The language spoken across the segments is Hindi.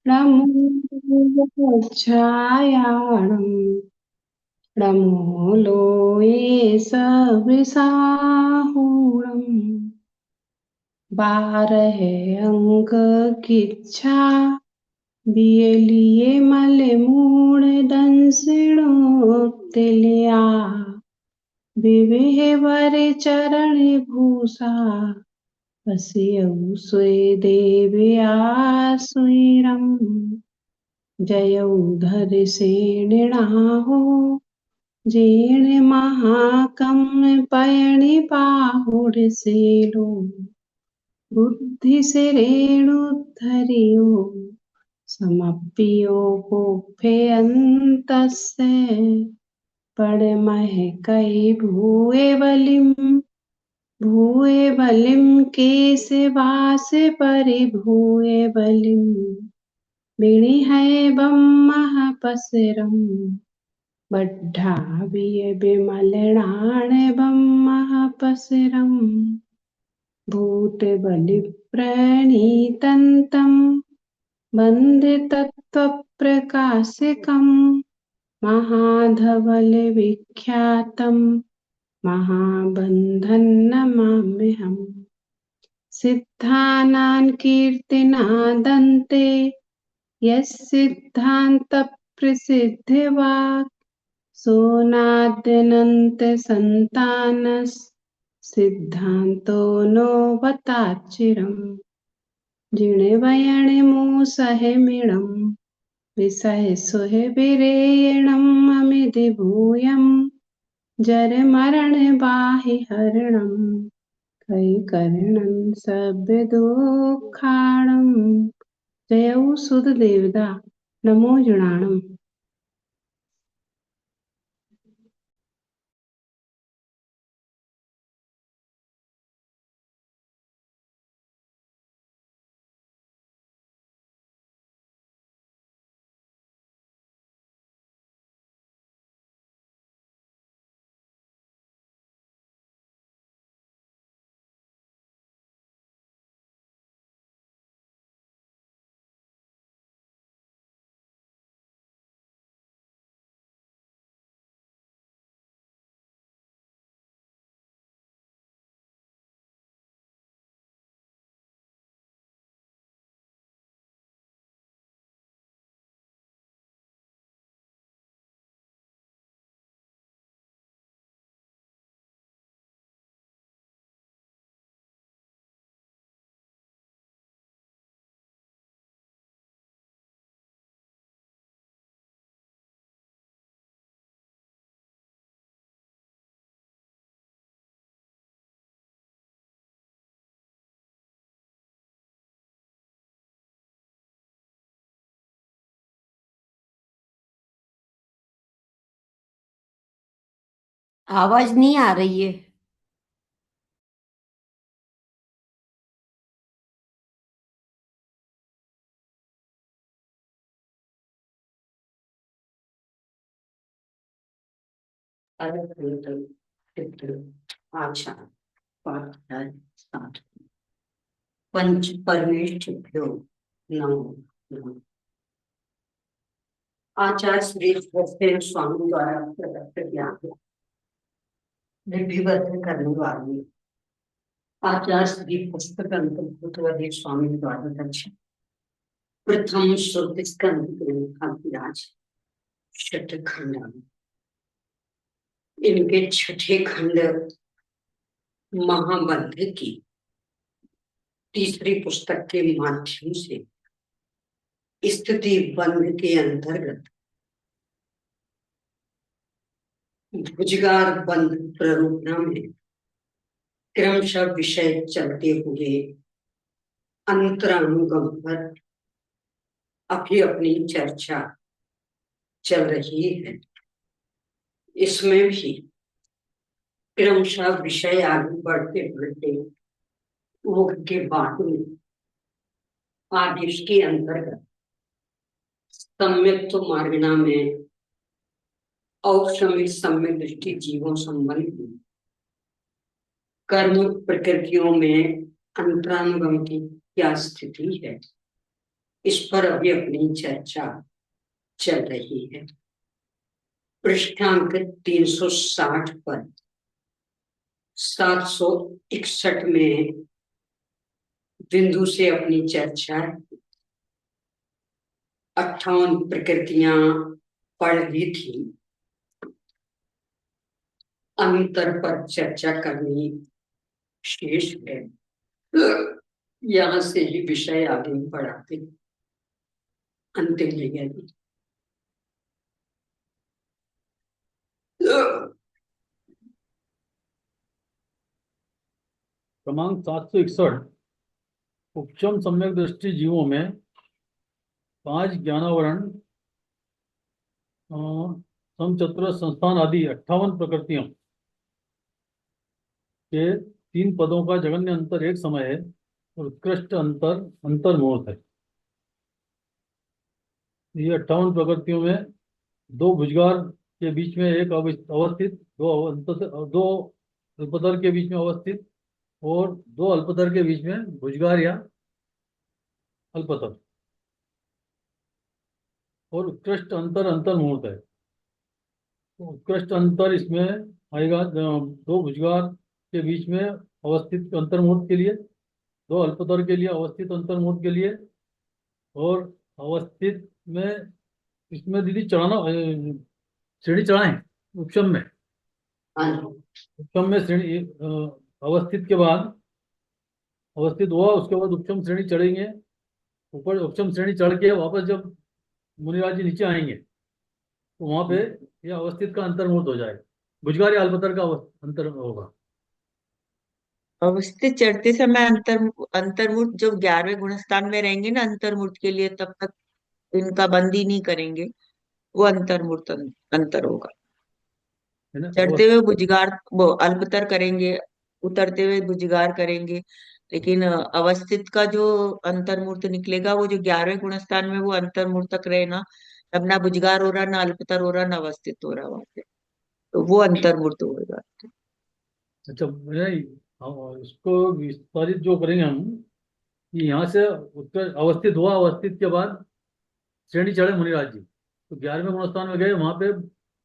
नमोच्छायाणं नमो लोये सविसाहुणम् बारह अंक किच्छा बियलिये मले मूण दंसिणो तिलिया विविहे वरे चरणे भूषा पसियउ सुय देव्या सुइरम् जयौ धर सेणिणाहो जीण महाकम पयणि पाहुड सेलो बुद्धि से रेणुधरियो समप्पियो पोफे अंतस्य पड़मह कई भूए बलिम केस वास परिभूए बलिम बिणी है बम्मह पसरम बड्ढा बिय बिमलणाण बम्मह पसरम भूत बलि प्रणीतंतम वन्दे तत्त्वप्रकाशकम् महाधवल विख्यातं महाबन्धं नमाम्यहम् सिद्धानां कीर्तिनादन्ते यस्सिद्धान्तप्रसिद्धिवाक् सोनाद्यनन्तसन्तानस् सिद्धान्तो नो भताच्चिरम् जिणे वयणे मूसहे विसहे सुहे विरेयणम् अमिति भूयम् जर मरण बाहि हरणम् कई करणं सभ्य दुःखाणम् जयौ सुध देवता नमो जुणाणम्। आवाज नहीं आ रही है। अरे अच्छा, पाठ है, स्टार्ट। पंच परमेष्ठिभ्यो नमो नमः। आचार्य श्री सत्यदेव स्वामी द्वारा प्रदत्त ज्ञान लिपिबद्ध करने वाली आचार्य श्री पुस्तक अंतर्भूतवादी स्वामी द्वारा दर्शन प्रथम श्रुति स्कंद ग्रंथाधिराज छठ खंड। इनके छठे खंड महाबंध की तीसरी पुस्तक के माध्यम से स्थिति बंध के अंतर्गत भुजगार बंध प्ररूपणा में क्रमशः विषय चलते हुए अंतरानुगम पर अभी अपनी चर्चा चल रही है। इसमें भी क्रमशः विषय आगे बढ़ते बढ़ते मुख के बाद में आदेश के अंतर्गत सम्यक्त मार्गना में औषमिक सम्यक दृष्टि जीवों संबंधी कर्म प्रकृतियों में अंतरानुगम की क्या स्थिति है, इस पर अभी अपनी चर्चा चल रही है। पृष्ठांक 360 पर 761 में बिंदु से अपनी चर्चा 58 प्रकृतियां पढ़ ली थी। अंतर पर चर्चा करनी शेष है। यहां से ही विषय आगे बढ़ाते अंतिम जगह दी। क्रमांक 761 उपशम सम्यक दृष्टि जीवों में 5 ज्ञानावरण समचतुर संस्थान आदि 58 प्रकृतियों के 3 पदों का जगन्य अंतर एक समय है और उत्कृष्ट अंतर अंतर्मुहूर्त है। ये 58 प्रकृतियों में 2 भुजगार के बीच में एक अवस्थित, 2 अल्पतर के बीच में अवस्थित और 2 अल्पतर के बीच में भुजगार या अल्पतर और उत्कृष्ट अंतर अंतर्मुहूर्त है। तो उत्कृष्ट अंतर इसमें आएगा 2 भुजगार के बीच में अवस्थित अंतर्मुहूर्त के लिए, 2 अल्पतर के लिए अवस्थित अंतर्मुहूर्त के लिए और अवस्थित में इसमें दीदी चढ़ाना श्रेणी चढ़ाएं उपशम में। उपशम में श्रेणी अवस्थित के बाद अवस्थित हुआ, उसके बाद उपशम श्रेणी चढ़ेंगे। ऊपर उपशम श्रेणी चढ़ के वापस जब मुनिराज जी नीचे आएंगे तो वहां पे यह अवस्थित का अंतर्मुहूर्त हो जाएगा, भुजगार या अल्पतर का अंतर होगा। अवस्थित चढ़ते समय अंतर्मुहूर्त जब 11वें गुणस्थान में रहेंगे ना अंतर्मुहूर्त के लिए, तब तक इनका बंद ही नहीं करेंगे, वो अंतर्मुहूर्त अंतर होगा। है ना? चढ़ते हुए भुजगार वो अल्पतर करेंगे, उतरते हुए भुजगार करेंगे, लेकिन अवस्थित का जो अंतर्मुहूर्त निकलेगा वो जो 11वें गुणस्थान में वो अंतर्मुहूर्त तक रहे ना, तब ना भुजगार हो रहा, ना अल्पतर हो रहा, ना अवस्थित हो रहा वहां पे, तो वो अंतर्मुहूर्त होगा। अच्छा, इसको विस्तारित जो करेंगे हम कि यहाँ से उत्तर अवस्थित हुआ, अवस्थित के बाद श्रेणी चढ़े मुनिराज जी तो 11वें गुणस्थान में गए, वहां पे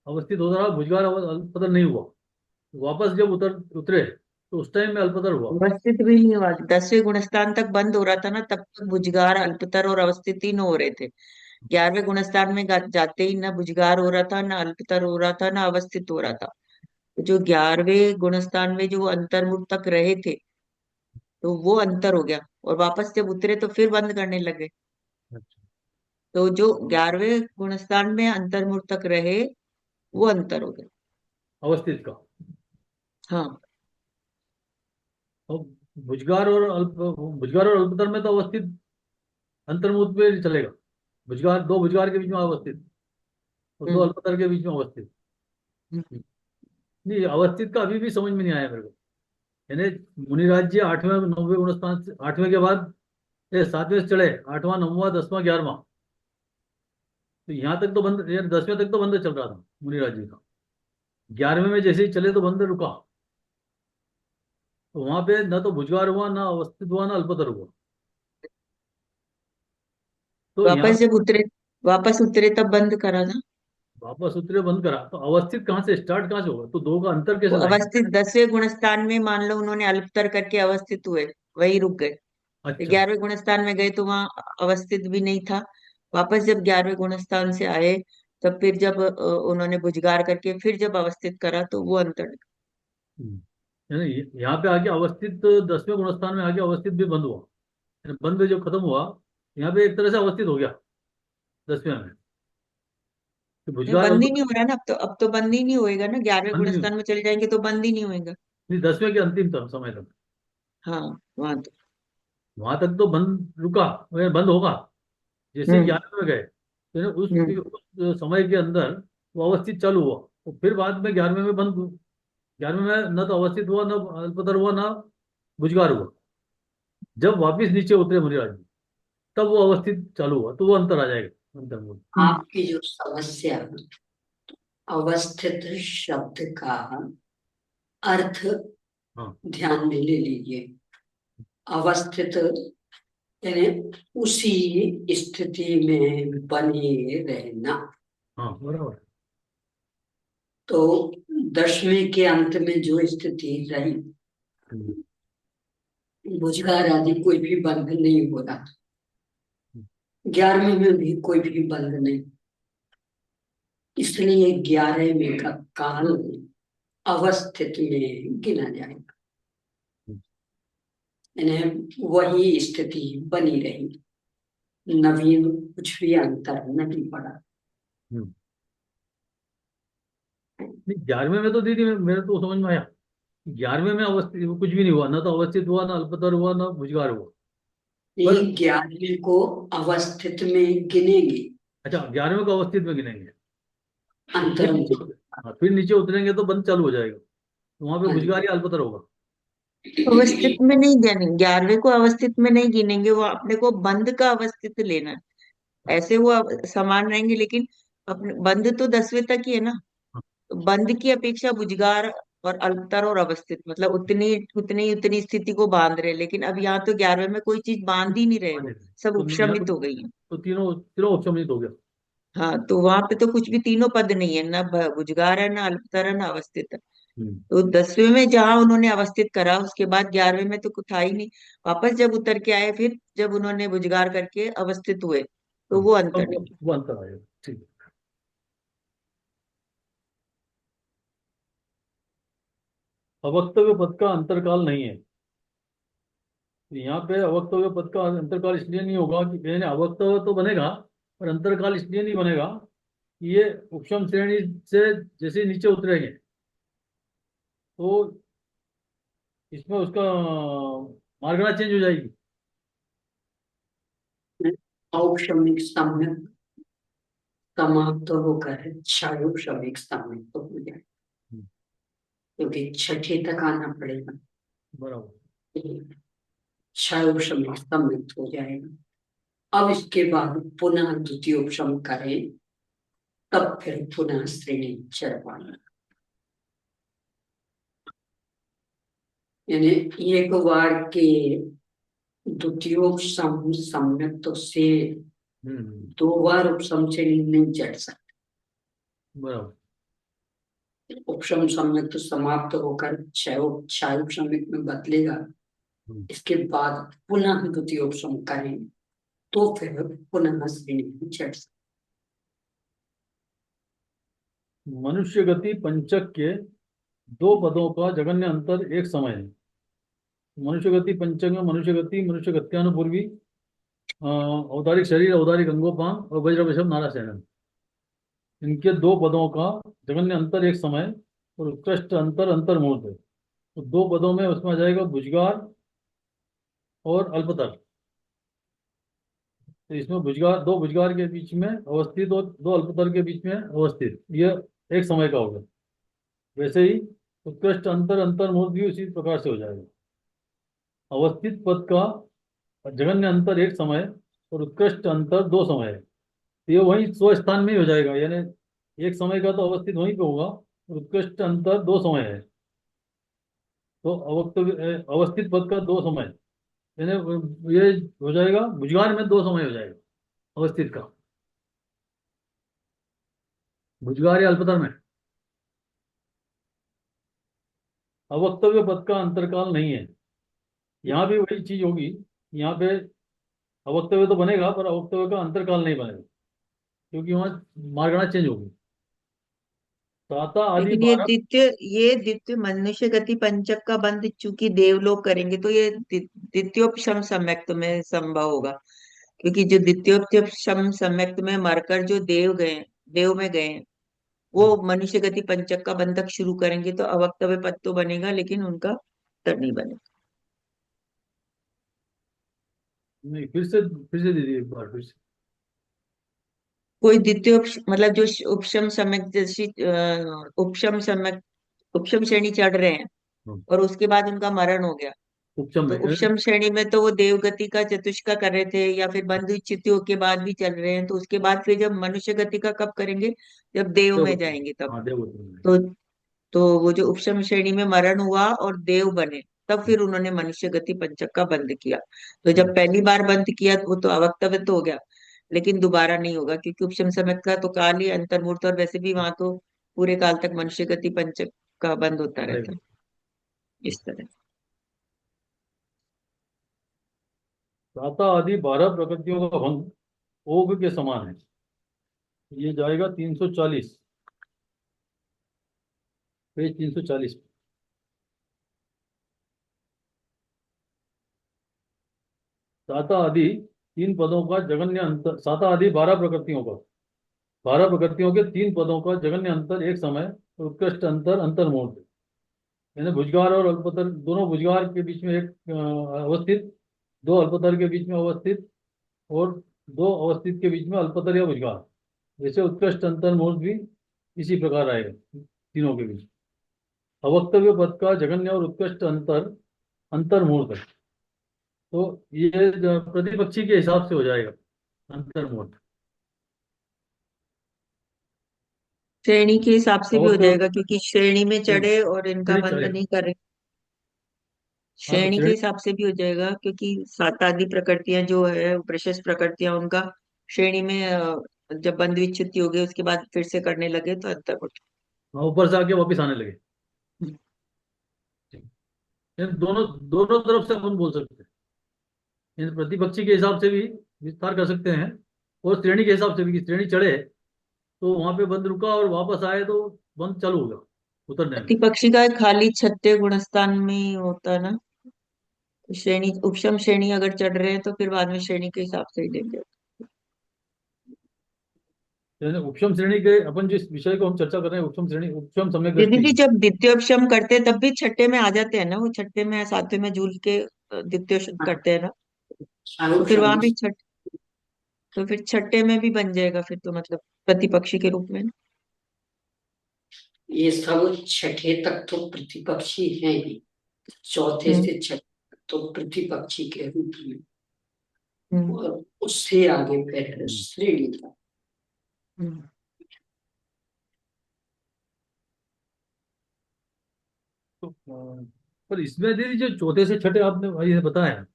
अवस्थित होता रहा, भुजगार अल्पतर नहीं हुआ। वापस जब उतरे तो उस टाइम में अल्पतर हुआ। अवस्थित भी नहीं हुआ, 10वें गुणस्थान तक बंद हो रहा था ना, तब तक भुजगार अल्पतर और अवस्थित ही हो रहे थे। 11वें गुणस्थान में जाते ही ना भुजगार हो रहा था, ना अल्पतर हो रहा था, ना अवस्थित हो रहा था। तो जो 11वें गुणस्थान में जो वो अंतर्मुख तक रहे थे, तो वो अंतर हो गया, और वापस जब उतरे तो फिर बंद करने लगे। अच्छा। तो जो 11वें गुणस्थान में अंतर्मुख तक रहे वो अंतर हो गया। अवस्थित का हाँ, तो भुजगार और अल्पतर में तो अवस्थित अंतर्मुहूर्त पे चलेगा। भुजगार, 2 भुजगार के बीच में अवस्थित और 2 हम्म, अल्पतर के बीच में अवस्थित। हम्म। नहीं, अवस्थित का अभी भी समझ में नहीं आया मेरे को। यानी मुनिराज जी 8वें 9वें गुणस्थान से 8वें के बाद 7वें से चढ़े, 8वां 9वां 10वां 11वां, तो यहाँ तक तो बंद, यार 10वें तक तो बंद चल रहा था मुनिराज जी का। 11वें में जैसे ही चले तो बंद रुका, तो वहां पे न तो भुजगार हुआ, ना अवस्थित हुआ, ना अल्पतर हुआ। तो यहाँ वापस जब उतरे, वापस उतरे तब बंद करा ना। वापस उतरे बंद करा, तो अवस्थित कहाँ से स्टार्ट, कहाँ से होगा, तो 2 का अंतर वो कैसे लाएंगे? अवस्थित 10वें गुणस्थान में मान लो उन्होंने अल्पतर करके अवस्थित हुए, वही रुक गए। अच्छा। 11वें गुणस्थान में गए तो वहां अवस्थित भी नहीं था। वापस जब 11वें गुणस्थान से आए, तब फिर जब उन्होंने भुजगार करके फिर जब अवस्थित करा तो वो अंतर। यानी यहाँ पे आके अवस्थित 10वें गुणस्थान में आके अवस्थित भी बंद हुआ, यानी बंद जो खत्म हुआ, यहाँ पे एक तरह से अवस्थित हो गया 10वें में, तो नहीं, भुजगार बंद ही अल्प नहीं हो रहा ना, अब तो बंद ही नहीं होएगा ना, 11वें बंद नहीं, गुणस्थान में चले जाएंगे तो बंद ही नहीं होएगा। नहीं 10वें के अंतिम तक समय तक, हाँ, वहां तो। वहां तक तो बंद रुका, बंद होगा। जैसे हम्म, 11वें में गए तो हम्म। उस समय के अंदर वो अवस्थित चालू हुआ, तो फिर बाद में 11वें में बंद, 11वें में न तो अवस्थित हुआ, न अल्पतर हुआ, ना भुजगार हुआ। जब वापिस नीचे उतरे मुनिराज जी, तब वो अवस्थित चालू हुआ, तो वो अंतर आ जाएगा अंतर में। आपकी जो समस्या अवस्थित शब्द का अर्थ हाँ, ध्यान में ले लीजिए। अवस्थित यानी उसी स्थिति में बने रहना। हाँ बराबर। तो 10वें के अंत में जो स्थिति रही, रोजगार आदि कोई भी बंध नहीं हो रहा, 11वें में भी कोई भी बंध नहीं, इसलिए 11वें का काल अवस्थित में गिना जाएगा। यानी वही स्थिति बनी रही, नवीन कुछ भी अंतर नहीं पड़ा। 11वें में तो दीदी मेरे तो समझ में आया, 11वें में अवस्थित कुछ भी नहीं हुआ, ना तो अवस्थित हुआ, ना अल्पतर हुआ, ना भुजगार हुआ। ये पर 11वें को अवस्थित में गिनेंगे, अच्छा 11वें को अवस्थित में गिनेंगे, फिर अंतर नीचे हाँ, फिर नीचे उतरेंगे तो बंद चालू हो जाएगा, तो वहां पे भुजगार या अल्पतर होगा। अवस्थित में नहीं गिनेंगे, 11वें को अवस्थित में नहीं गिनेंगे, वो अपने को बंद का अवस्थित लेना है। ऐसे वो समान रहेंगे, लेकिन अपने बंद तो 10वें तक ही है ना। हाँ, तो बंद की अपेक्षा भुजगार और अल्पतर और अवस्थित मतलब उतनी उतनी उतनी स्थिति को बांध रहे हैं। लेकिन अब यहाँ तो 11वें में कोई चीज बांध ही नहीं रहे, हाँ वो जी। सब तो यहाँ उपशमित पे हो गई है। तो तीनों तीनों उपशमित हो गया। हाँ, तो वहां पे तो कुछ भी तीनों पद नहीं है, ना भुजगार है, ना अल्पतर है, ना अवस्थित है। हम्म। तो 10वें में जहां उन्होंने अवस्थित करा, उसके बाद 11वें में तो कुछ था ही नहीं। वापस जब उतर के आए, फिर जब उन्होंने भुजगार करके अवस्थित हुए, तो हाँ, वो अब अंतर है। वो अंतर आएगा, ठीक है। अवक्तव्य पद का अंतरकाल नहीं है। यहाँ पे अवक्तव्य पद का अंतरकाल इसलिए नहीं होगा कि यानी अवक्तव्य तो बनेगा, पर अंतरकाल इसलिए नहीं बनेगा कि ये उपशम श्रेणी से जैसे ही नीचे उतरेंगे तो इसमें उसका मार्गना चेंज हो जाएगी। औक्षमिक सम्यक समाप्त होकर क्षारोक्षमिक सम्यक तो हो जाए, हम्म, क्योंकि छठे तक आना पड़ेगा, बराबर। क्षारोक्षमिक सम्यक हो जाएगा। अब इसके बाद पुनः द्वितीय उपशम करें, तब फिर पुनः श्रेणी चढ़ पाना। यानी एक बार के द्वितीयोपम सम्यक्त से हम्म, 2 बार उपसम श्रेणी नहीं चढ़ सकते। बराबर। उपशम सम्यक्त समाप्त होकर क्षय उपशमिक में बदलेगा, हम्म। इसके बाद पुनः द्वितीय उपशम करें तो फिर पुनः श्रेणी में चढ़ सकते। मनुष्य गति पंचक के दो पदों का जघन्य अंतर एक समय है। मनुष्य गति पंचक में मनुष्य गति, मनुष्य गत्यानुपूर्वी, औदारिक शरीर, औदारिक अंगोपांग और वज्र वैशव नारायण, इनके दो पदों का जघन्य अंतर एक समय और उत्कृष्ट अंतर अंतर मूर्त है। तो दो पदों में उसमें आ जाएगा भुजगार और अल्पतर। तो इसमें भुजगार, दो भुजगार के बीच में अवस्थित और दो अल्पतर के बीच में अवस्थित, ये एक समय का होगा। वैसे ही उत्कृष्ट अंतर अंतर मूर्त भी उसी प्रकार से हो जाएगा। अवस्थित पद का जघन्य अंतर एक समय और उत्कृष्ट अंतर दो समय है, तो ये वही स्व स्थान में ही हो जाएगा। यानी एक समय का तो अवस्थित वहीं पे होगा और उत्कृष्ट अंतर दो समय है, तो अवस्थित पद का दो समय, यानी ये हो जाएगा भुजगार में दो समय हो जाएगा अवस्थित का, भुजगार या अल्पतर में। अवक्तव्य पद का अंतरकाल नहीं है, यहाँ भी वही चीज होगी। यहाँ पे अवक्तव्य तो बनेगा पर अवक्तव्य का अंतरकाल नहीं बनेगा, क्योंकि वहाँ मार्गना चेंज होगी। ताता आदि लेकिन 12। ये द्वितीय मनुष्य गति पंचक का बंध चूंकि देवलोक करेंगे, तो ये द्वितीयोपशम सम्यक्त में संभव होगा। क्योंकि जो द्वितीयोपशम सम्यक्त में मरकर जो देव में गए हैं, वो मनुष्य गति पंचक का बंधक शुरू करेंगे, तो अवक्तव्य पद तो बनेगा, लेकिन उनका उत्तर नहीं बनेगा। नहीं, फिर से दीजिए एक बार फिर से। कोई द्वितीय मतलब जो उपशम सम्यक जैसी उपशम सम्यक उपशम श्रेणी चढ़ रहे हैं, हम्म, और उसके बाद उनका मरण हो गया, उपशम तो में उपशम श्रेणी में तो वो देवगति का चतुष्का कर रहे थे, या फिर बंधु च्युतियों के बाद भी चल रहे हैं। तो उसके बाद फिर जब मनुष्य गति का कब करेंगे, जब देव में देवगति। जाएंगे तब। हाँ देवगति में। तो तो वो जो उपशम श्रेणी में मरण हुआ और देव बने, तब फिर उन्होंने मनुष्य गति पंचक का बंद किया। तो जब पहली बार बंद किया वो तो अवक्तव्य तो हो गया, लेकिन दोबारा नहीं होगा, क्योंकि उपशम समय का तो काल ही अंतर्मूर्त, और वैसे भी वहां तो पूरे काल तक मनुष्य गति पंचक का बंद होता रहता है, इस तरह। दाता आदि 12 प्रकृतियों का भंग ओग के समान है। ये जाएगा 340, पेज 340। साता आदि 3 पदों का जगन्य अंतर, साता आदि 12 प्रकृतियों का, 12 प्रकृतियों के 3 पदों का जगन्य अंतर एक समय उत्कृष्ट अंतर अंतर्मूर्त है। यानी भुजगार और अल्पतर, दोनों भुजगार के बीच में एक अवस्थित, दो अल्पतर के बीच में अवस्थित, और दो अवस्थित के बीच में अल्पतर या भुजगार। जैसे उत्कृष्ट अंतर्मूर्त भी इसी प्रकार आएगा तीनों के बीच। अवक्तव्य पद का जगन्य और उत्कृष्ट अंतर अंतर्मूर्त है, तो ये प्रतिपक्षी के हिसाब से हो जाएगा अंतर्मूर्त। श्रेणी के हिसाब से भी हो अवक्तव्य जाएगा, क्योंकि श्रेणी में चढ़े और इनका श्रेणी बंद चढ़े। नहीं करे। हाँ तो श्रेणी के श्रेणी, हिसाब से भी हो जाएगा, क्योंकि सात आदि प्रकृतियां जो है प्रशस्त प्रकृतियां, उनका श्रेणी में जब बंद विच्युति हो गई उसके बाद फिर से करने लगे तो अंतर हो ऊपर से आके वापिस आने लगे। गया। ये दोनों दोनों तरफ से हम बोल सकते हैं। ये प्रतिपक्षी के हिसाब से भी विस्तार कर सकते हैं, और श्रेणी के हिसाब से भी, कि श्रेणी चढ़े तो वहां पे बंद रुका और वापस आए तो बंद चालू होगा उतरने में। प्रतिपक्षी का खाली छठे गुणस्थान में ही होता है ना, श्रेणी उपशम श्रेणी अगर चढ़ रहे हैं तो फिर बाद में श्रेणी के हिसाब से ही देंगे। यानी उपशम श्रेणी के, अपन जिस विषय को हम चर्चा कर रहे हैं, उपशम श्रेणी, उपशम सम्यक दीदी दृष्टि। जी, जब द्वितीयोपशम करते हैं तब भी छठे में आ जाते हैं ना, वो छठे में सातवें में झूल के द्वितीयोपशम करते हैं ना, तो फिर वहां भी छठ, तो फिर छठे में भी बन जाएगा फिर तो, मतलब प्रतिपक्षी के रूप में ना। ये सब छठे तक तो प्रतिपक्षी हैं ही, चौथे हम्म से छठे तक तो प्रतिपक्षी के रूप में, हम्म और उससे आगे फिर श्रेणी था। हम्म। तो पर इसमें दीदी जो चौथे से छठे आपने ये बताया,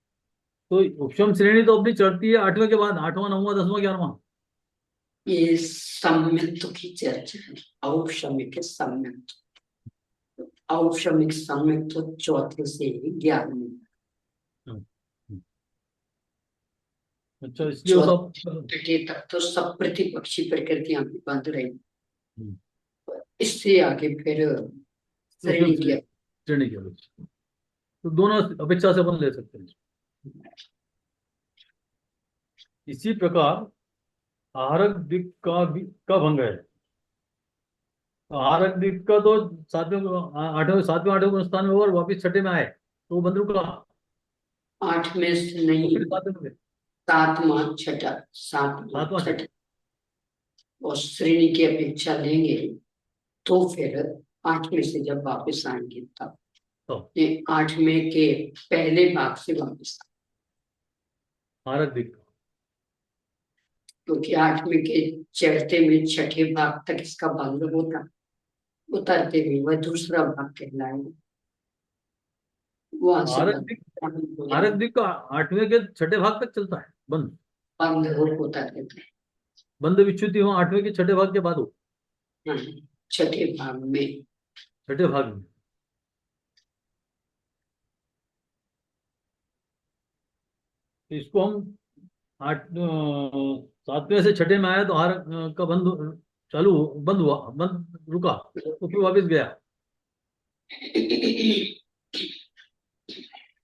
तो उपशम श्रेणी तो अपनी चढ़ती है 8वें के बाद, 8वां 9वां 10वां 11वां। ये सम्यक्त्व की चर्चा है, औपशमिक सम्यक्त्व। औपशमिक सम्यक्त्व चौथे से 11वें। हम्म, हम्म। अच्छा, इसलिए वो सब। चौथे तक तो सब प्रतिपक्षी प्रकृतियां भी बंद रही, हम्म, इससे आगे फिर उपशम श्रेणी श्रेणी, की। श्रेणी के अपेक्षा, तो दोनों अपेक्षा से अपन ले सकते हैं। इसी प्रकार आहारक दिक् का भंग है। तो आहारक दिक् का तो 7वें 8वें स्थान में, और वापिस छठे में आए तो वो बंद रुका, 8 में से तो नहीं, फिर 7वें में गए। 7वां छठा, 7वां 7वां छठा, और श्रेणी की अपेक्षा लेंगे तो फिर 8वें से जब वापस आएंगे तब तो ये 8वें के पहले भाग से वापस, आहारक दिक्, क्योंकि 8वें के चढ़ते में छठे भाग तक इसका भंग होता, उतरते हुए वह दूसरा भाग कहलाएगा, वहां से आहारक बंद दिक्, हो आहारक जाएगा। दिक् का 8वें के छठे भाग तक चलता है बंद। बंद होता रहता बंद विच्युति हो 8वें के छठे भाग के बाद हो, है। हाँ, छठे भाग में छठे भाग में। तो इसको हम 7वें से छठे में आया तो आहारक का बंद चालू, बंद हुआ, बंद रुका, तो फिर वापस गया।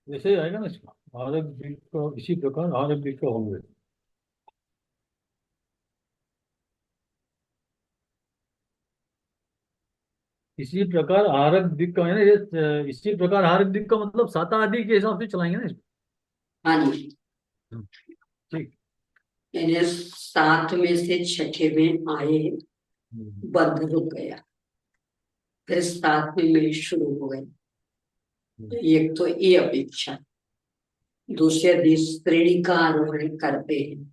वैसे ही आएगा ना इसका, आहारक दिक् का, इसी प्रकार आहारक दिक् का होंगे। इसी प्रकार आहारक दिक् का है ना, ये इसी प्रकार आहारक दिक् का मतलब साता आदि के हिसाब से चलाएंगे ना इसको। हाँ जी, हम्म, ठीक। यानी 7वें से छठे में आए, हम्म, बंद रुक गया, फिर 7वें में शुरू हो गए। हम्म, एक तो ये अपेक्षा, दूसरे यदि श्रेणी का आरोहण करते हैं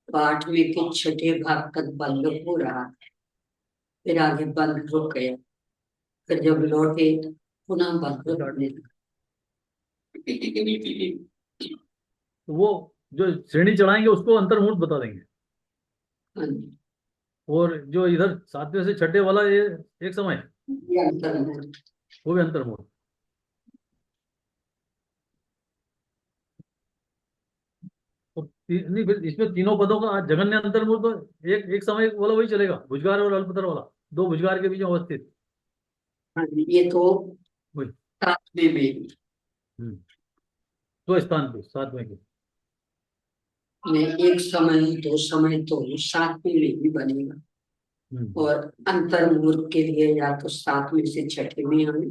तो 8वें के छठे भाग तक बंद हो रहा, फिर आगे बंद रुक गया, फिर जब लौटे पुनः बंद स्टार्ट। होने लगा। तो वो जो श्रेणी चढ़ाएंगे उसको अंतर्मुहूर्त बता देंगे। हाँ जी, और जो इधर सातवें से छठे वाला ये एक समय, ये अंतर्मुहूर्त। वो भी अंतर्मुहूर्त। तो नहीं, फिर इसमें तीनों पदों का जगन्य अंतर्मुहूर्त तो एक एक समय वाला वही चलेगा, भुजगार और अल्पतर वाला, दो भुजगार के बीच में अवस्थित हाँ जी, ये तो वही। सातवें में भी, हम्म, दो स्थान पे सातवें के। में एक समय दो समय तो सातवें में भी बनेगा। हम्म और अंतर्मुहूर्त के लिए या तो सातवें से छठे में आए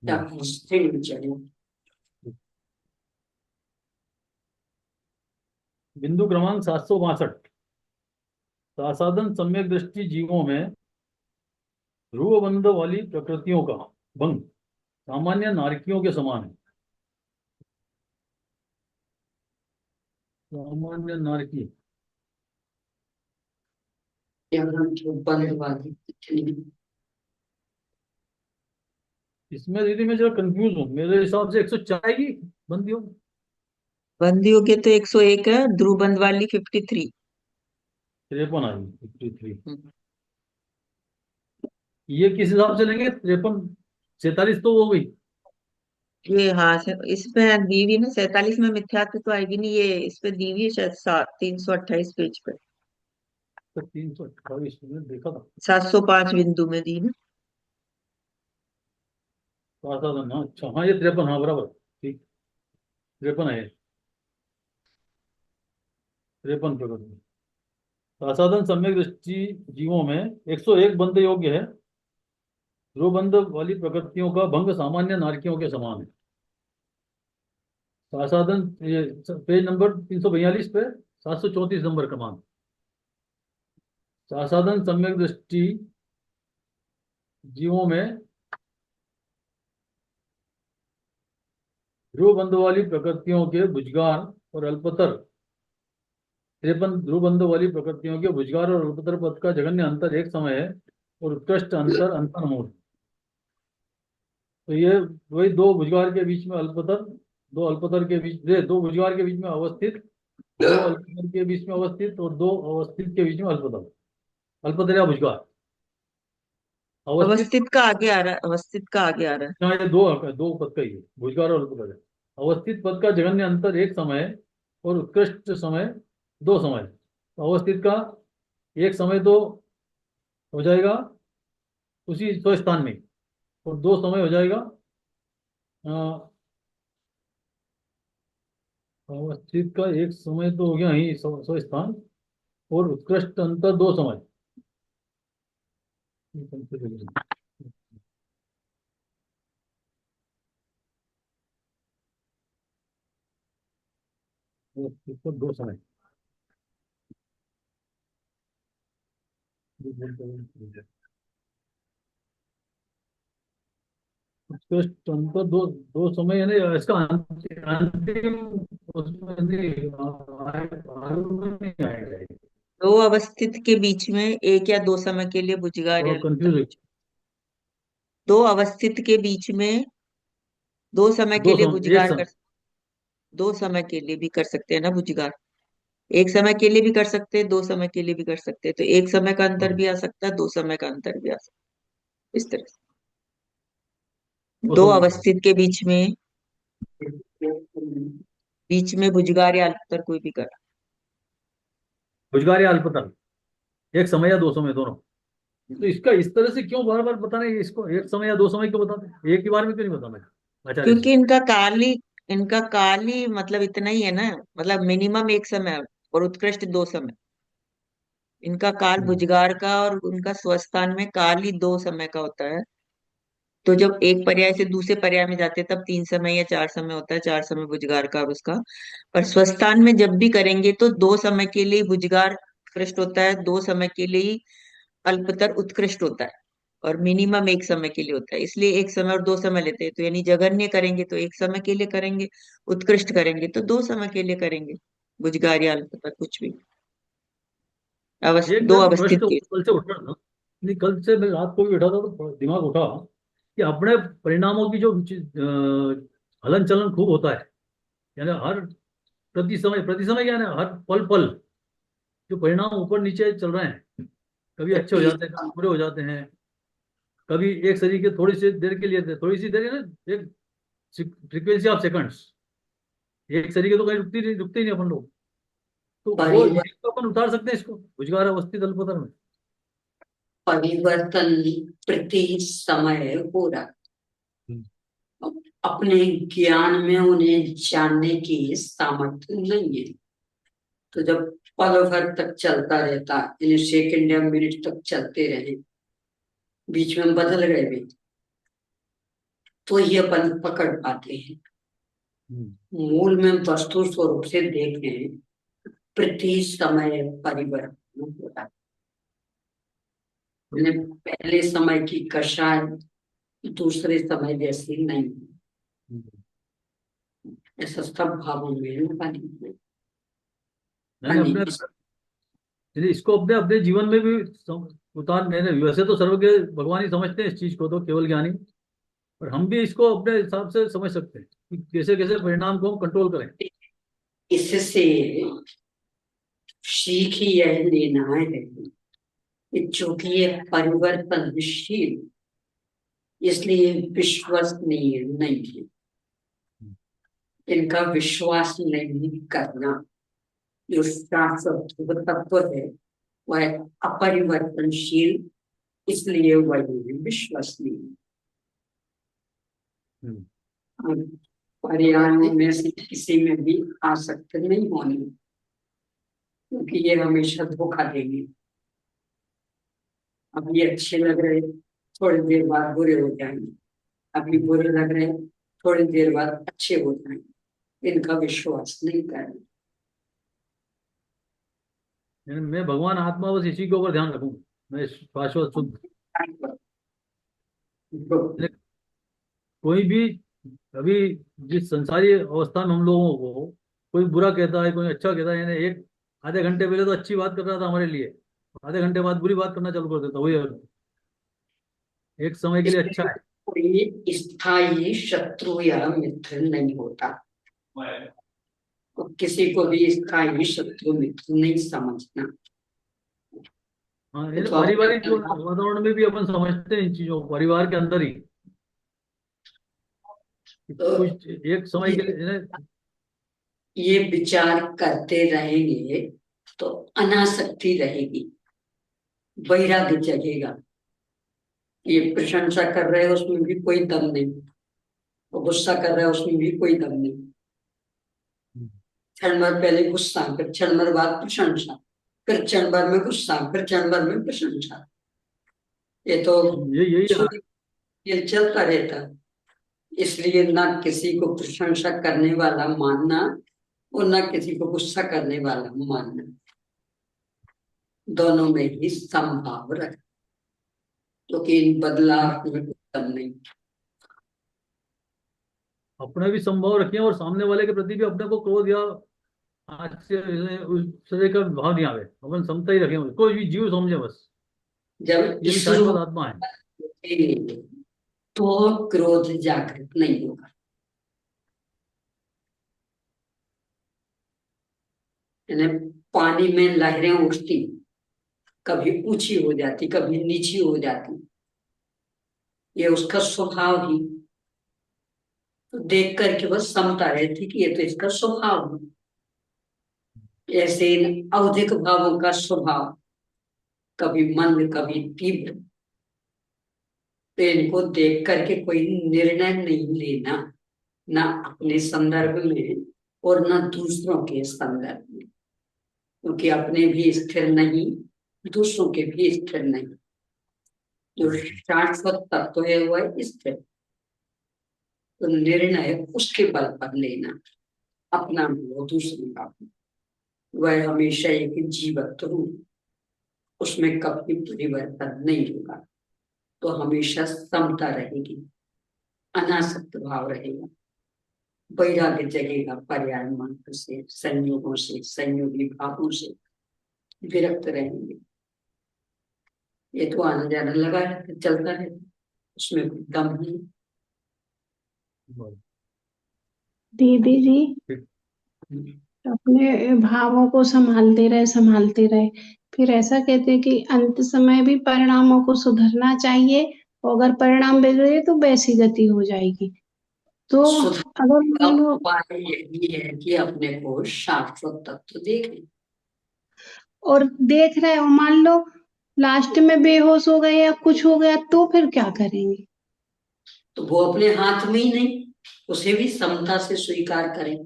या हम्म। फिर स्त्रीण में चले। बिंदु क्रमांक 762। सासाधन सम्यक दृष्टि जीवों में ध्रुवबंध वाली प्रकृतियों का भंग सामान्य नारकियों के समान है। सामान्य नारकी, यहाँ जो बंद वाली इतनी, इसमें दीदी मैं जरा कंफ्यूज हूँ, मेरे हिसाब से 104 आएगी बंदियों। बंदियों के तो 101 है, ध्रुव बंद वाली 53। 53 आएगी, 53। हम्म। ये किस हिसाब से लेंगे? 53, 47 तो हो गई। ये हाँ इसमें दीवी ना 47 में मिथ्यात्व तो आएगी नहीं, ये इस पे दीवी है शायद 328 पेज पे, तो 328 में देखा था। 705 बिंदु में दी ना। सासाधन, हाँ अच्छा, हाँ ये 53, हाँ बराबर ठीक, 53 है, 53 प्रकट। सासाधन सम्यक दृष्टि जीवों में 101 बंध योग्य है। ध्रुवबंध वाली प्रकृतियों का भंग सामान्य नारकियों के समान है। सासाधन, ये पेज नंबर 342 पे 734 नंबर क्रमांक। सासाधन सम्यक दृष्टि जीवों में ध्रुवबंध वाली प्रकृतियों के भुजगार और अल्पतर, 53 ध्रुवबंध वाली प्रकृतियों के भुजगार और अल्पतर पद का जघन्य अंतर एक समय है और उत्कृष्ट अंतर अंतर्मुहूर्त। तो ये वही दो भुजगार के बीच में अल्पतर, दो अल्पतर के बीच, दो भुजगार के बीच में अवस्थित, दो अल्पतर के बीच में अवस्थित और दो अवस्थित के बीच में अल्पतर, अल्पतर या भुजगार। अवस्थित, अवस्थित का आगे आ रहा है, अवस्थित का आगे आ रहा है। हाँ ये दो दो पद का ही है, भुजगार और अल्पतर है। अवस्थित पद का जघन्य अंतर एक समय और उत्कृष्ट समय दो समय। तो अवस्थित का एक समय तो हो जाएगा उसी स्व स्थान में, और दो समय हो जाएगा अवस्थित का एक समय तो हो गया ही स्व स्थान, और उत्कृष्ट अंतर दो समय। अवस्थित का दो समय, उत्कृष्ट अंतर दो दो समय, यानी इसका अंतिम उसमें नहीं नहीं आएगा। दो अवस्थित के बीच में एक या दो समय के लिए भुजगार या थोड़ा अल्पतर कंफ्यूज है। कुछ, दो अवस्थित के बीच में दो समय के दो लिए समय, एक भुजगार कर, समय। दो समय के लिए भी कर सकते हैं ना भुजगार, एक समय के लिए भी कर सकते हैं, दो समय के लिए भी कर सकते हैं, तो एक समय का अंतर हाँ, भी आ सकता है, दो समय का अंतर भी आ सकता है, इस तरह से वो दो समझ गया। अवस्थित के बीच में भुजगार या अल्पतर कोई भी कर। भुजगार या अल्पतर, एक समय या दो समय दोनों। तो इसका इस तरह से क्यों बार बार बताना है? इसको एक समय या दो समय क्यों बताते हैं, एक ही बार में क्यों नहीं बताना है आचार्य जी? क्योंकि इनका काल ही मतलब इतना ही है ना, मतलब मिनिमम एक समय और उत्कृष्ट दो समय। इनका काल हम्म भुजगार का और उनका स्वस्थान में काल ही दो समय का होता है। तो जब एक पर्याय से दूसरे पर्याय में जाते हैं तब 3 समय या 4 समय होता है, 4 समय भुजगार का और उसका। पर स्वस्थान में जब भी करेंगे तो 2 समय के लिए भुजगार उत्कृष्ट होता है, 2 समय के लिए ही अल्पतर उत्कृष्ट होता है, और मिनिमम एक समय के लिए होता है, इसलिए 1 समय और 2 समय लेते हैं। तो यानी जघन्य करेंगे तो 1 समय के लिए करेंगे, उत्कृष्ट करेंगे तो 2 समय के लिए करेंगे, भुजगार या अल्पतर कुछ भी एक दो मेरे को प्रश्न अवस्थित के। कल से उठ रहा था, नहीं कल से मैं रात को भी बैठा था तो दिमाग उठा कि अपने परिणामों की जो हलन चलन खूब होता है, यानी हर प्रति समय क्या है ना, हर पल पल जो परिणाम ऊपर नीचे चल रहे हैं, कभी अच्छे हो जाते हैं, कभी बुरे हो जाते हैं, कभी एक शरीर के थोड़ी सी देर के लिए, थोड़ी सी देर है ना, एक फ्रीक्वेंसी ऑफ सेकंड्स, एक शरीर के तो कहीं रुकते ही नहीं अपन लोग। तो वो परिवर्तन इसी को अपन उतार सकते हैं, इसको भुजगार अवस्थित अल्पतर में। परिवर्तन प्रति समय हो रहा, अपने ज्ञान में उन्हें जानने की सामर्थ्य नहीं है। तो जब पल भर तक चलता रहता, इन सेकंड या मिनट तक चलते रहे, बीच में बदल गए भी, तो ये अपन पकड़ पाते हैं। मूल में वस्तु स्वरूप से देखें, प्रति समय परिवर्तन हो रहा है। यानी पहले समय की कषा दूसरे समय जैसी नहीं है। ऐसा सब भावों में निकाली है। मैंने अपने, यदि इसको अपने अपने जीवन में भी उतार, मैंने वैसे तो सर्वज्ञ भगवान ही समझते हैं इस चीज को, तो केवल ज्ञानी, पर हम भी इसको अपने हिसाब से समझ सकते हैं कि कैसे कैसे परिणाम को हम कंट्रोल करें। इससे सीख यह लेना है कि चूंकि ये परिवर्तनशील, इसलिए विश्वसनीय नहीं है। इनका विश्वास नहीं करना। जो शाश्वत तत्व है वह अपरिवर्तनशील, इसलिए वह विश्वसनीय। पर्यायों में से किसी में भी आसक्त नहीं होनी, क्योंकि ये हमेशा धोखा देंगे। अब ये अच्छे लग रहे, थोड़ी देर बाद बुरे हो जाएंगे। अभी बुरे लग रहे, थोड़ी देर बाद अच्छे हो जाएंगे। इनका विश्वास नहीं करना। मैं भगवान आत्मा, बस इसी के ऊपर ध्यान रखूंगा। मैं शाश्वत शुद्ध, कोई भी अभी जिस संसारी अवस्था में हम लोगों को कोई बुरा कहता है, कोई अच्छा कहता है, यानी एक आधे घंटे पहले तो अच्छी बात कर रहा था हमारे लिए, आधे घंटे बाद बुरी बात करना चालू कर देता, वही एक समय के लिए अच्छा है। कोई स्थायी शत्रु या मित्र नहीं होता। तो किसी को भी स्थायी शत्रु मित्र नहीं समझना। हाँ, यानी तो पारिवारिक वातावरण में भी अपन समझते हैं इन चीजों को, परिवार के अंदर ही कुछ एक समय के लिए ये विचार करते रहेंगे तो अनासक्ति रहेगी, वैराग्य जगेगा। ये प्रशंसा कर रहे हैं उसमें भी कोई दम नहीं, वो गुस्सा कर रहे हैं उसमें भी कोई दम नहीं। क्षण भर पहले गुस्सा, फिर क्षण भर बाद प्रशंसा, फिर क्षण भर में गुस्सा, फिर क्षण भर में प्रशंसा। ये तो यही है। ये चलता रहता है। इसलिए ना किसी को प्रशंसा करने वाला मानना और ना किसी को गुस्सा करने वाला मानना, दोनों में ही समभाव रख, क्योंकि इन बदलाव में दम नहीं। अपने भी संभव रखें और सामने वाले के प्रति भी अपने को क्रोध या आज से उस तरह का भाव नहीं आवे, अपन समता ही रखें, कोई भी जीव समझे बस, जब ये भी इस शाश्वत रूप आत्मा है। में तो क्रोध जागृत नहीं होगा। यानी पानी में लहरें उठती, कभी ऊंची हो जाती, कभी नीची हो जाती, ये उसका स्वभाव ही। तो देख करके बस समता रहती कि ये तो इसका स्वभाव है। ऐसे इन अवधिक भावों का स्वभाव, कभी मंद कभी तीव्र, तो इनको देख करके कोई निर्णय नहीं लेना, ना अपने संदर्भ में और ना दूसरों के संदर्भ में, क्योंकि अपने भी स्थिर नहीं, दूसरों के भी स्थिर नहीं। जो शाश्वत तत्व है वह स्थिर, तो निर्णय उसके बल पर लेना, अपना भी हो दूसरों का भी। वह हमेशा एक जीवत रूप, उसमें कभी परिवर्तन नहीं होगा। तो हमेशा समता रहेगी, अनासक्त भाव रहेगा, वैराग्य जगेगा। पर्याय मात्र से, संयोगों से, संयोगी भावों से विरक्त रहेंगे। ये तो आना जाना लगा रहता, चलता रहता, उसमें कोई दम नहीं। दीदी जी अपने भावों को संभालते रहे। फिर ऐसा कहते हैं कि अंत समय भी परिणामों को सुधरना चाहिए, और अगर परिणाम बिगड़े तो वैसी गति हो जाएगी। तो सुधार अगर का मान लो उपाय यही है कि अपने को शाश्वत तत्व देखें। और देख रहे हो, मान लो लास्ट में बेहोश हो गए या कुछ हो गया तो फिर क्या करेंगे? तो वो अपने हाथ में ही नहीं, उसे भी समता से स्वीकार करें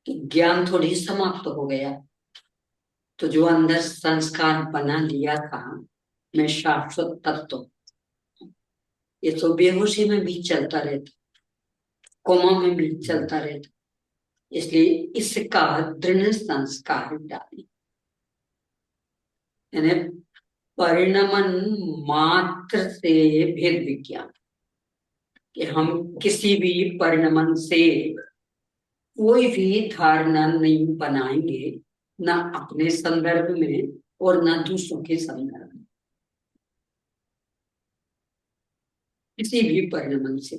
कि ज्ञान थोड़ी समाप्त हो गया, तो जो अंदर संस्कार बना लिया था मैं शाश्वत तत्व, ये तो बेहोशी में भी चलता रहता, कोमा में भी चलता रहता। इसलिए इसका दृढ़ संस्कार डालें, यानी परिणमन मात्र से भेद विज्ञान, कि हम किसी भी परिणमन से कोई भी धारणा नहीं बनाएंगे, ना अपने संदर्भ में और ना दूसरों के संदर्भ में, किसी भी परिणमन से।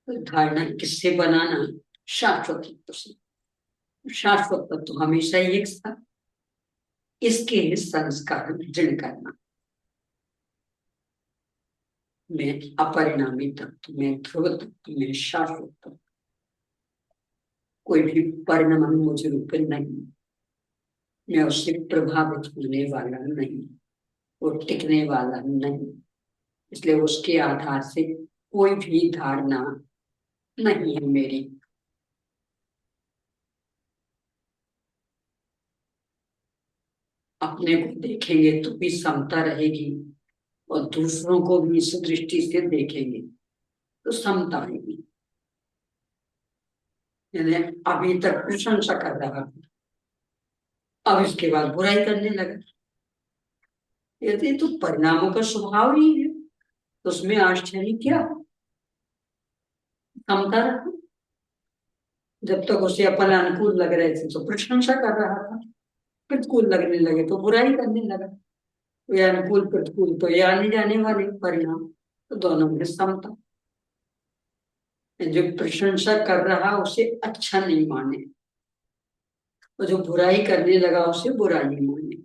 तो धारणा किससे बनाना? शाश्वत तत्व से। शाश्वत तत्व हमेशा एक था, इसके संस्कार दृढ़ करना। मैं अपरिणामी तत्व, मैं ध्रुव तत्व, मैं शाश्वत तत्व, कोई भी परिणमन मुझे रूप नहीं, मैं उससे प्रभावित होने वाला नहीं और टिकने वाला नहीं। इसलिए उसके आधार से कोई भी धारणा नहीं है मेरी। अपने को देखेंगे तो भी समता रहेगी, और दूसरों को भी इस दृष्टि से देखेंगे तो समता आएगी। यानी अभी तक प्रशंसा कर रहा था, अब इसके बाद बुराई करने लगा। ये तो परिणामों का स्वभाव ही है, तो उसमें आश्चर्य क्या? समता रखो। जब तक उसे अपन अनुकूल लग रहे थे तो प्रशंसा कर रहा था, प्रतिकूल लगने लगे तो बुराई करने लगा। तो ये अनुकूल प्रतिकूल तो ये आने जाने वाले परिणाम, तो दोनों में समता। जो प्रशंसा कर रहा उसे अच्छा नहीं माने, और जो बुराई करने लगा उसे बुरा नहीं माने।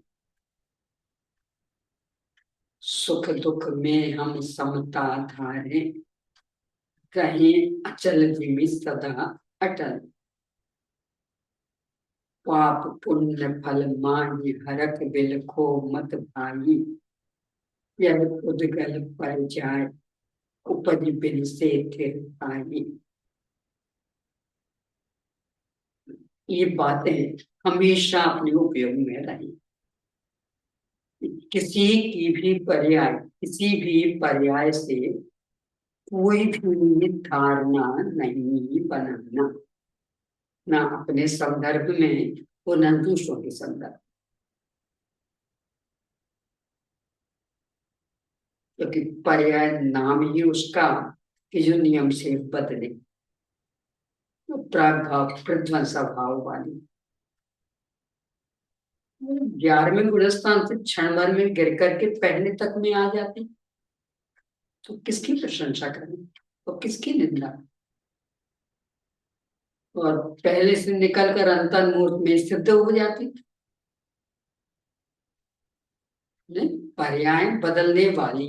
सुख दुख में हम समता धारे, कहीं अचल जिमि सदा अटल। पाप पुण्य फल माही, हरख बिलखो मत भाई। यह उदगल पर जाय, उपज बिन से थिर पाई। ये बातें हमेशा अपने उपयोग में रही। किसी भी पर्याय से कोई भी धारणा नहीं बनाना, ना अपने संदर्भ में और न दूसरों के संदर्भ, क्योंकि पर्याय नाम ही उसका कि जो नियम से बदले, तो प्रागभाव प्रध्वंसा भाव वाली। 11वें गुणस्थान से क्षण भर में गिर करके पहले तक में आ जाती, तो किसकी प्रशंसा करें और किसकी निंदा? और पहले से निकल कर अंतर मूर्त में सिद्ध हो जाती। नहीं, पर्याय बदलने वाली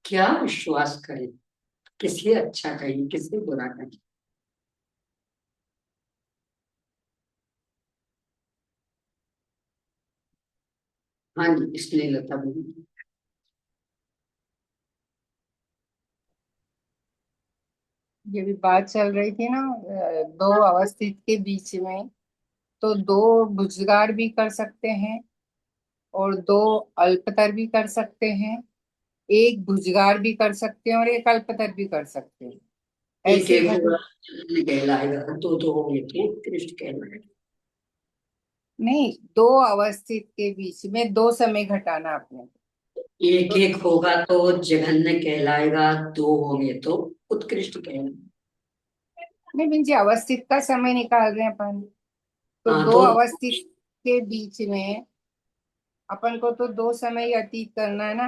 क्या विश्वास करें, किसे अच्छा कहें किसे बुरा कहें? हाँ जी, इसलिए लता बहन ये भी बात चल रही थी ना, दो अवस्थित के बीच में, तो दो भुजगार भी कर सकते हैं और दो अल्पतर भी कर सकते हैं, एक भुजगार भी कर सकते हैं और एक अल्पतर भी कर सकते हैं। एक ऐसी एक घटना कहलाएगा, दो दो होंगे तो उत्कृष्ट कहलाएगा। नहीं, दो अवस्थित के बीच में दो समय घटाना आपने। एक तो एक होगा तो जघन्य कहलाएगा, दो होंगे तो उत्कृष्ट कहलाएगा। नहीं बिन जी, अवस्थित का समय निकाल रहे हैं अपन, तो हाँ दो तो अवस्थित के बीच में अपन को तो दो समय ही अतीत करना है ना।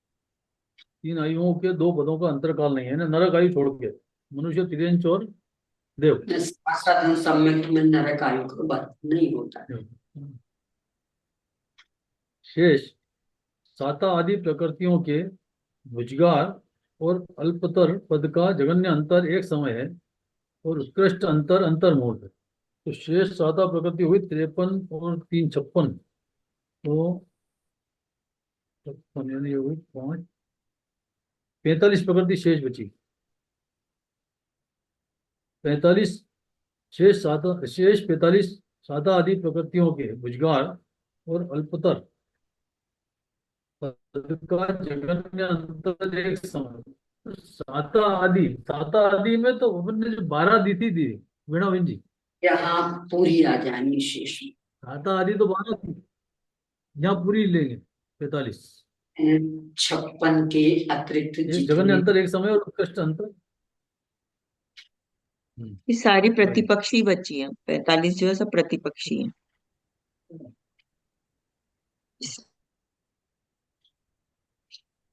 तीन आयुओं के दो पदों का अंतरकाल नहीं है ना, नरक आयु छोड़ के, मनुष्य, तिर्यंच और देव। साधन सम्यक में नरक आयु का बात नहीं होता है। शेष साता आदि प्रकृतियों के भुजगार और अल्पतर पद का जगन्य अंतर एक समय है और उत्कृष्ट अंतर अंतर्मूर्त है। तो शेष साता प्रकृति हुई 53 और 3 56, तो 56 यानी हो गई 5, 45 प्रकृति शेष बची। 45 शेष 45 साता आदि प्रकृतियों के भुजगार और अल्पतर पद का जगन्य अंतर एक समय। तो साता आदि में तो उन्होंने जो 12 दी थी वीणाविन जी, यहाँ पूरी आ जाएंगी शेष में। साता आदि तो 12 थी, यहाँ पूरी लेंगे 45। 56 के अतिरिक्त एक जगन्य जितने अंतर एक समय और उत्कृष्ट अंतर। ये सारी वही। प्रतिपक्षी बची हैं, 45 जो है सब प्रतिपक्षी हैं।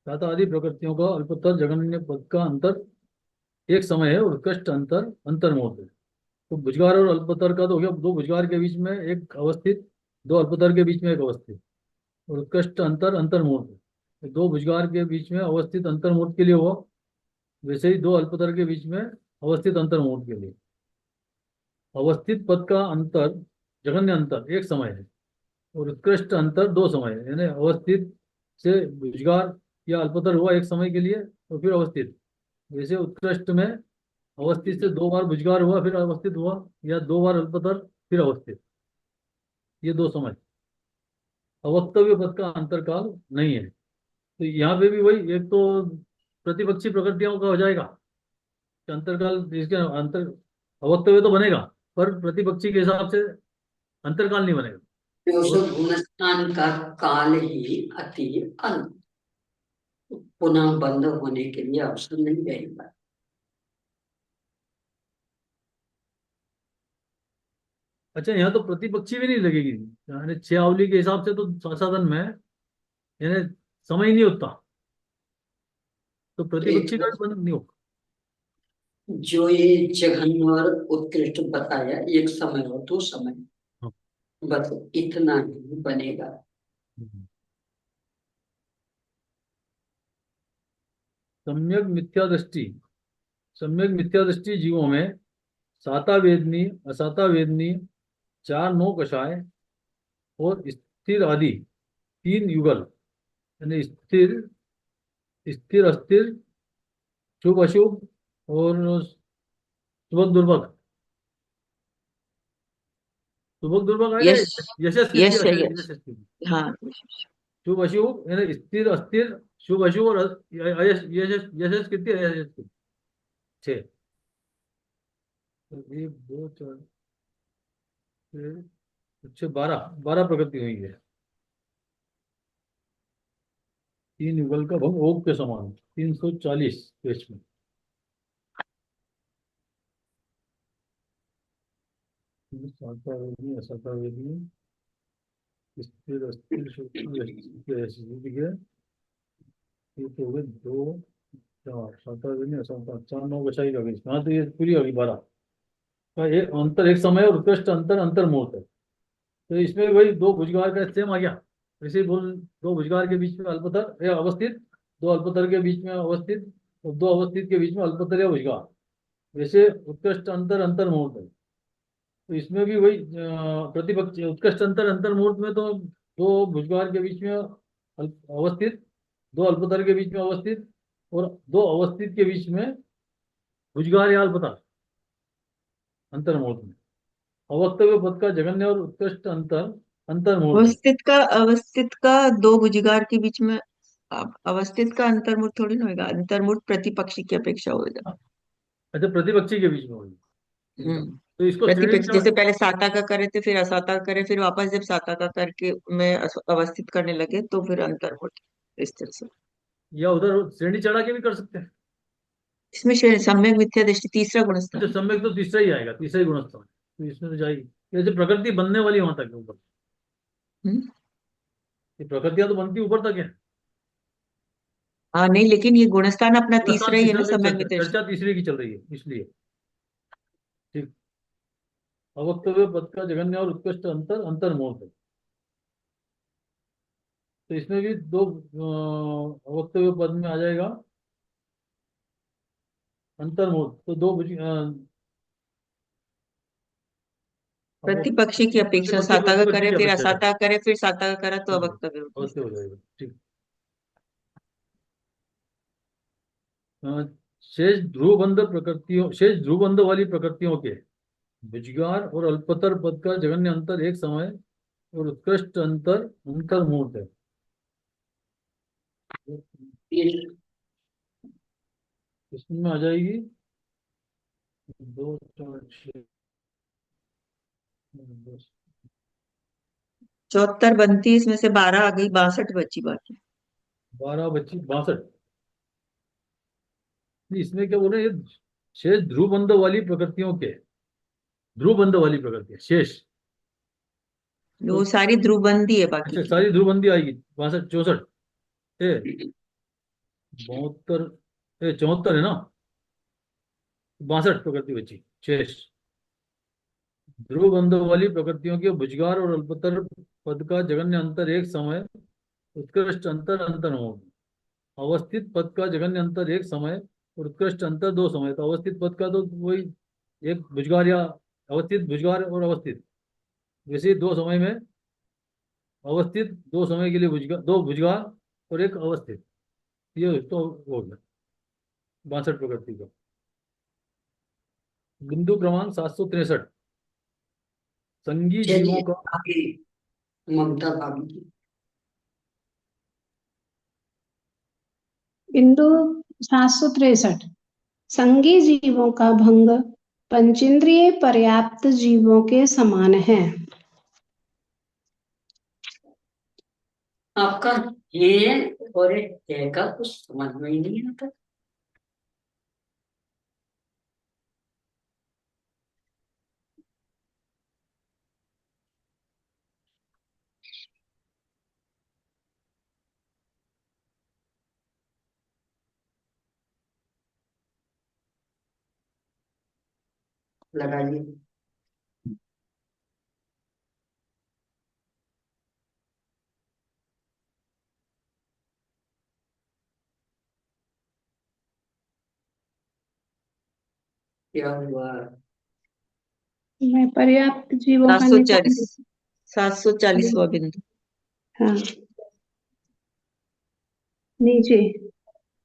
साता आदि प्रकृतियों का अल्पतर जगन्य पद का अंतर एक समय है और उत्कृष्ट अंतर अंतर्मूर्त है। तो भुजगार और अल्पतर का तो हो गया, दो भुजगार के बीच में एक अवस्थित, दो अल्पतर के बीच में एक अवस्थित, और उत्कृष्ट अंतर अंतर्मूर्त है। तो दो भुजगार के बीच में अवस्थित अंतर्मूर्त के लिए हुआ, वैसे ही दो अल्पतर के बीच में अवस्थित अंतर्मूर्त के लिए। अवस्थित पद का अंतर जगन्य अंतर एक समय है और उत्कृष्ट अंतर 2 समय है, यानी अवस्थित से भुजगार या अल्पतर हुआ एक समय के लिए और फिर अवस्थित। वैसे उत्कृष्ट में अवस्थित से 2 बार भुजगार हुआ फिर अवस्थित हुआ, या 2 बार अल्पतर फिर अवस्थित, ये 2 समय। अवक्तव्य पद का अंतरकाल नहीं है। तो यहाँ पे भी वही, एक तो प्रतिपक्षी प्रकृतियों का हो जाएगा कि अंतरकाल, इसके अंतर अवक्तव्य तो बनेगा पर प्रतिपक्षी के हिसाब से अंतरकाल नहीं बनेगा। गुणस्थान का काल ही अति अल्प, पुनः बंद होने के लिए अवसर नहीं रहेगा। अच्छा, यहाँ तो प्रतिपक्षी भी नहीं लगेगी, यानी 6 आवली के हिसाब से तो संसाधन में यानी समय ही नहीं होता, तो एक प्रतिपक्षी का भी बंद नहीं होगा। जो ये जघन्य और उत्कृष्ट बताया, एक समय और 2 समय, हाँ। बस इतना ही बनेगा। सम्यक मिथ्या दृष्टि, सम्यक मिथ्या दृष्टि जीवों में साता वेदनी, असाता वेदनी, 4 9 कषाय और स्थिर आदि 3 युगल, यानी स्थिर, स्थिर अस्थिर, शुभ अशुभ और सुभग दुर्भग। सुभग दुर्भग आएगा, यश, यशस स्थिति, यश है यश। यशस स्थिति, हाँ, शुभ अशुभ यानी स्थिर अस्थिर, शुभ अशुभ और यशस, यशस स्थिति, अयशस स्थिति, 6। तो 1 2 4 6 12 प्रकृति हुई है। 3 युगल का भंग ओग के समान, 340 पेज में। साता वेदी, असाता वेदी, स्थिर अस्थिर, शुभ स्थिति है। ये तो हो गए 2 4, साता वेदी, असाता, 4 9 बचाई गई। हाँ, तो ये पूरी होगी 12 का एक अंतर एक समय और उत्कृष्ट अंतर अंतर्मूर्त है। तो इसमें वही 2 भुजगार का सेम आ गया, वैसे ही बोल, 2 भुजगार के बीच में अल्पतर या अवस्थित, 2 अल्पतर के बीच में अवस्थित और 2 अवस्थित के बीच में अल्पतर या भुजगार, वैसे उत्कृष्ट अंतर अंतर्मूर्त है। तो इसमें भी वही प्रतिपक्ष उत्कृष्ट अंतर अंतर्मूर्त में तो 2 भुजगार के बीच में अवस्थित, 2 अल्पतर के बीच में अवस्थित और 2 अवस्थित के बीच में भुजगार या अल्पतर अंतर्मूर्त में। अवक्तव्य पद का जगन्य और उत्कृष्ट अंतर अंतर्मूर्त है। अवस्थित का 2 भुजगार के बीच में, अवस्थित का अंतर्मुख थोड़ी ना होगा, अंतर्मुख प्रतिपक्षी की अपेक्षा होगा। अच्छा, प्रतिपक्षी के बीच में होगी। हम्म। तो इसको श्रेणी प्रतिपक्ष जैसे पहले साता का करे थे, फिर असाता का करे, फिर वापस जब साता का करके में अवस्थित करने लगे तो फिर अंतर्मुख, इस तरह से। या उधर श्रेणी चढ़ा के भी कर सकते हैं। इसमें सम्यक मिथ्या दृष्टि तीसरा गुण अच्छा, स्थान। सम्यक तो तीसरा ही आएगा, तीसरा ही गुणस्थान, तो इसमें तो जाएगी। ये जो प्रकृति बनने वाली वहां तक है ऊपर, हम्म। ये प्रकृतियां तो बनती ऊपर तक है। हाँ नहीं, लेकिन ये गुणस्थान अपना गुणस्थान तीसरा ही है तीसरा ना, पे समय चर्चा विशिष्ट। चर्चा तीसरे की चल रही है इसलिए। ठीक। अवक्तव्य पद का जघन्य और उत्कृष्ट अंतर अंतर्मोह है। तो इसमें भी दो अवक्तव्य पद में आ जाएगा अंतर्मोह। तो दो प्रतिपक्षी की अपेक्षा प्रतिपक्षी साता का प्रतिपक्षी करे, की फिर अपेक्षा असाता करें। का करे, फिर साता का करा तो ठीक है, अवक्तव्य हो गया। अवश्य हो जाएगा। ठीक। अ, शेष ध्रुवबंध वाली प्रकृतियों के भुजगार और अल्पतर पद का जघन्य अंतर एक समय और उत्कृष्ट अंतर अंतर्मूर्त है। इसमें आ जाएगी 2 4 6 10 74 बनती है, इसमें से 12 आ गई, 62 बची बाकी। 12 25 62। इसमें क्या बोल रहे हैं, ये शेष ध्रुवबंध वाली प्रकृतियों के, ध्रुवबंध वाली प्रकृति शेष। वो तो सारी ध्रुवबंदी है बाकी अच्छा, की। सारी ध्रुवबंदी आएगी 62 64 है, 72 है, 74 है ना, 62 प्रकृति बची शेष। ध्रुव बंधों वाली प्रकृतियों के भुजगार और अल्पतर पद का जघन्य अंतर एक समय, उत्कृष्ट अंतर अंतर हो। अवस्थित पद का जघन्य अंतर एक समय और उत्कृष्ट अंतर 2 समय। तो अवस्थित पद का तो वही एक भुजगार या अवस्थित भुजगार और अवस्थित, वैसे ही 2 समय में अवस्थित, 2 समय के लिए भुजगार, 2 भुजगार और एक अवस्थित, ये तो हो गया 62 प्रकृति का। बिंदु क्रमांक 763, संगी चलिए जीवों का। आगे ममता भाभी की। बिंदु 763, संगी जीवों का भंग पंचेंद्रिय पर्याप्त जीवों के समान है। आपका ये और है का कुछ समझ में ही नहीं आता। लगाइए। क्या हुआ? मैं पर्याप्त जीवों का 740, निकाल। 740वां बिंदु। हाँ, नीचे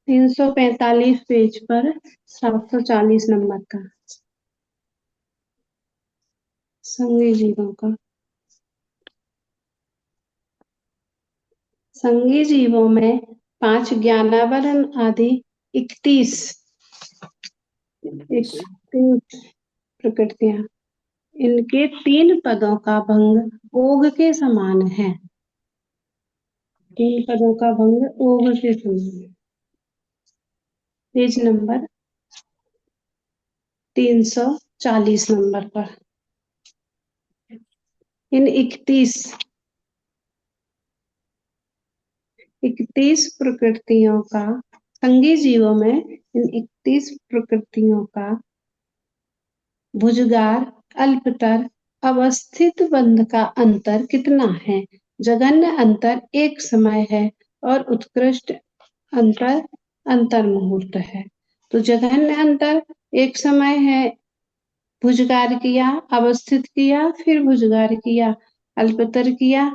345 पेज पर 740 नंबर का संगी जीवों का। संगी जीवों में 5 ज्ञानावरण आदि 31 प्रकृतियां, इनके 3 पदों का भंग ओघ के समान है। 3 पदों का भंग ओघ के समान है। पेज नंबर 340 नंबर पर इन 31 प्रकृतियों का, संगी जीवों में इन 31 प्रकृतियों का भुजगार, अल्पतर, अवस्थित बंध का अंतर कितना है? जघन्य अंतर एक समय है और उत्कृष्ट अंतर अंतर्मुहूर्त है। तो जघन्य अंतर एक समय है, भुजगार किया, अवस्थित किया, फिर भुजगार किया, अल्पतर किया,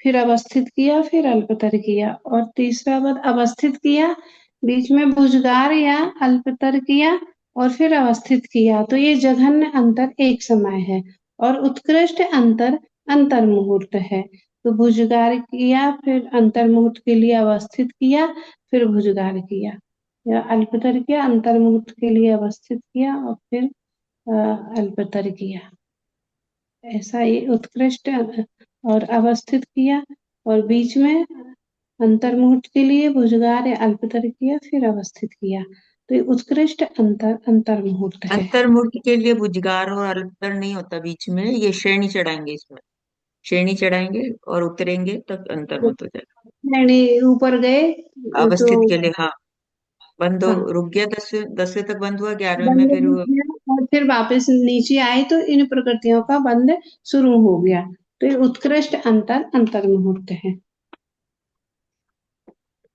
फिर अवस्थित किया, फिर अल्पतर किया, और तीसरा पद अवस्थित किया, बीच में भुजगार या अल्पतर किया और फिर अवस्थित किया। तो ये जघन्य अंतर एक समय है और उत्कृष्ट अंतर अंतर मुहूर्त है। तो भुजगार किया, फिर अंतर मुहूर्त के लिए अवस्थित किया, फिर भुजगार किया, या अल्पतर किया, अंतर मुहूर्त के लिए अवस्थित किया और फिर अल्पतर किया। ऐसा ही उत्कृष्ट और अवस्थित किया और बीच में अंतर्मुहूर्त के लिए भुजगार या अल्पतर किया, फिर अवस्थित किया। तो ये उत्कृष्ट अंतर्मुहूर्त है। अंतर्मुहूर्त के लिए भुजगार और अल्पतर नहीं होता बीच में, ये श्रेणी चढ़ाएंगे, इसमें श्रेणी चढ़ाएंगे और उतरेंगे तब अंतर्मुहूर्त हो जाएगा। यानी ऊपर गए, जो अवस्थित के लिए, हाँ। बंद हाँ रुक गया, 10वें तक बंद हुआ, 11वें में बंद फिर हो गया और फिर वापस नीचे आई तो इन प्रकृतियों का बंद शुरू हो गया। तो ये उत्कृष्ट अंतर अंतर मुहूर्त है।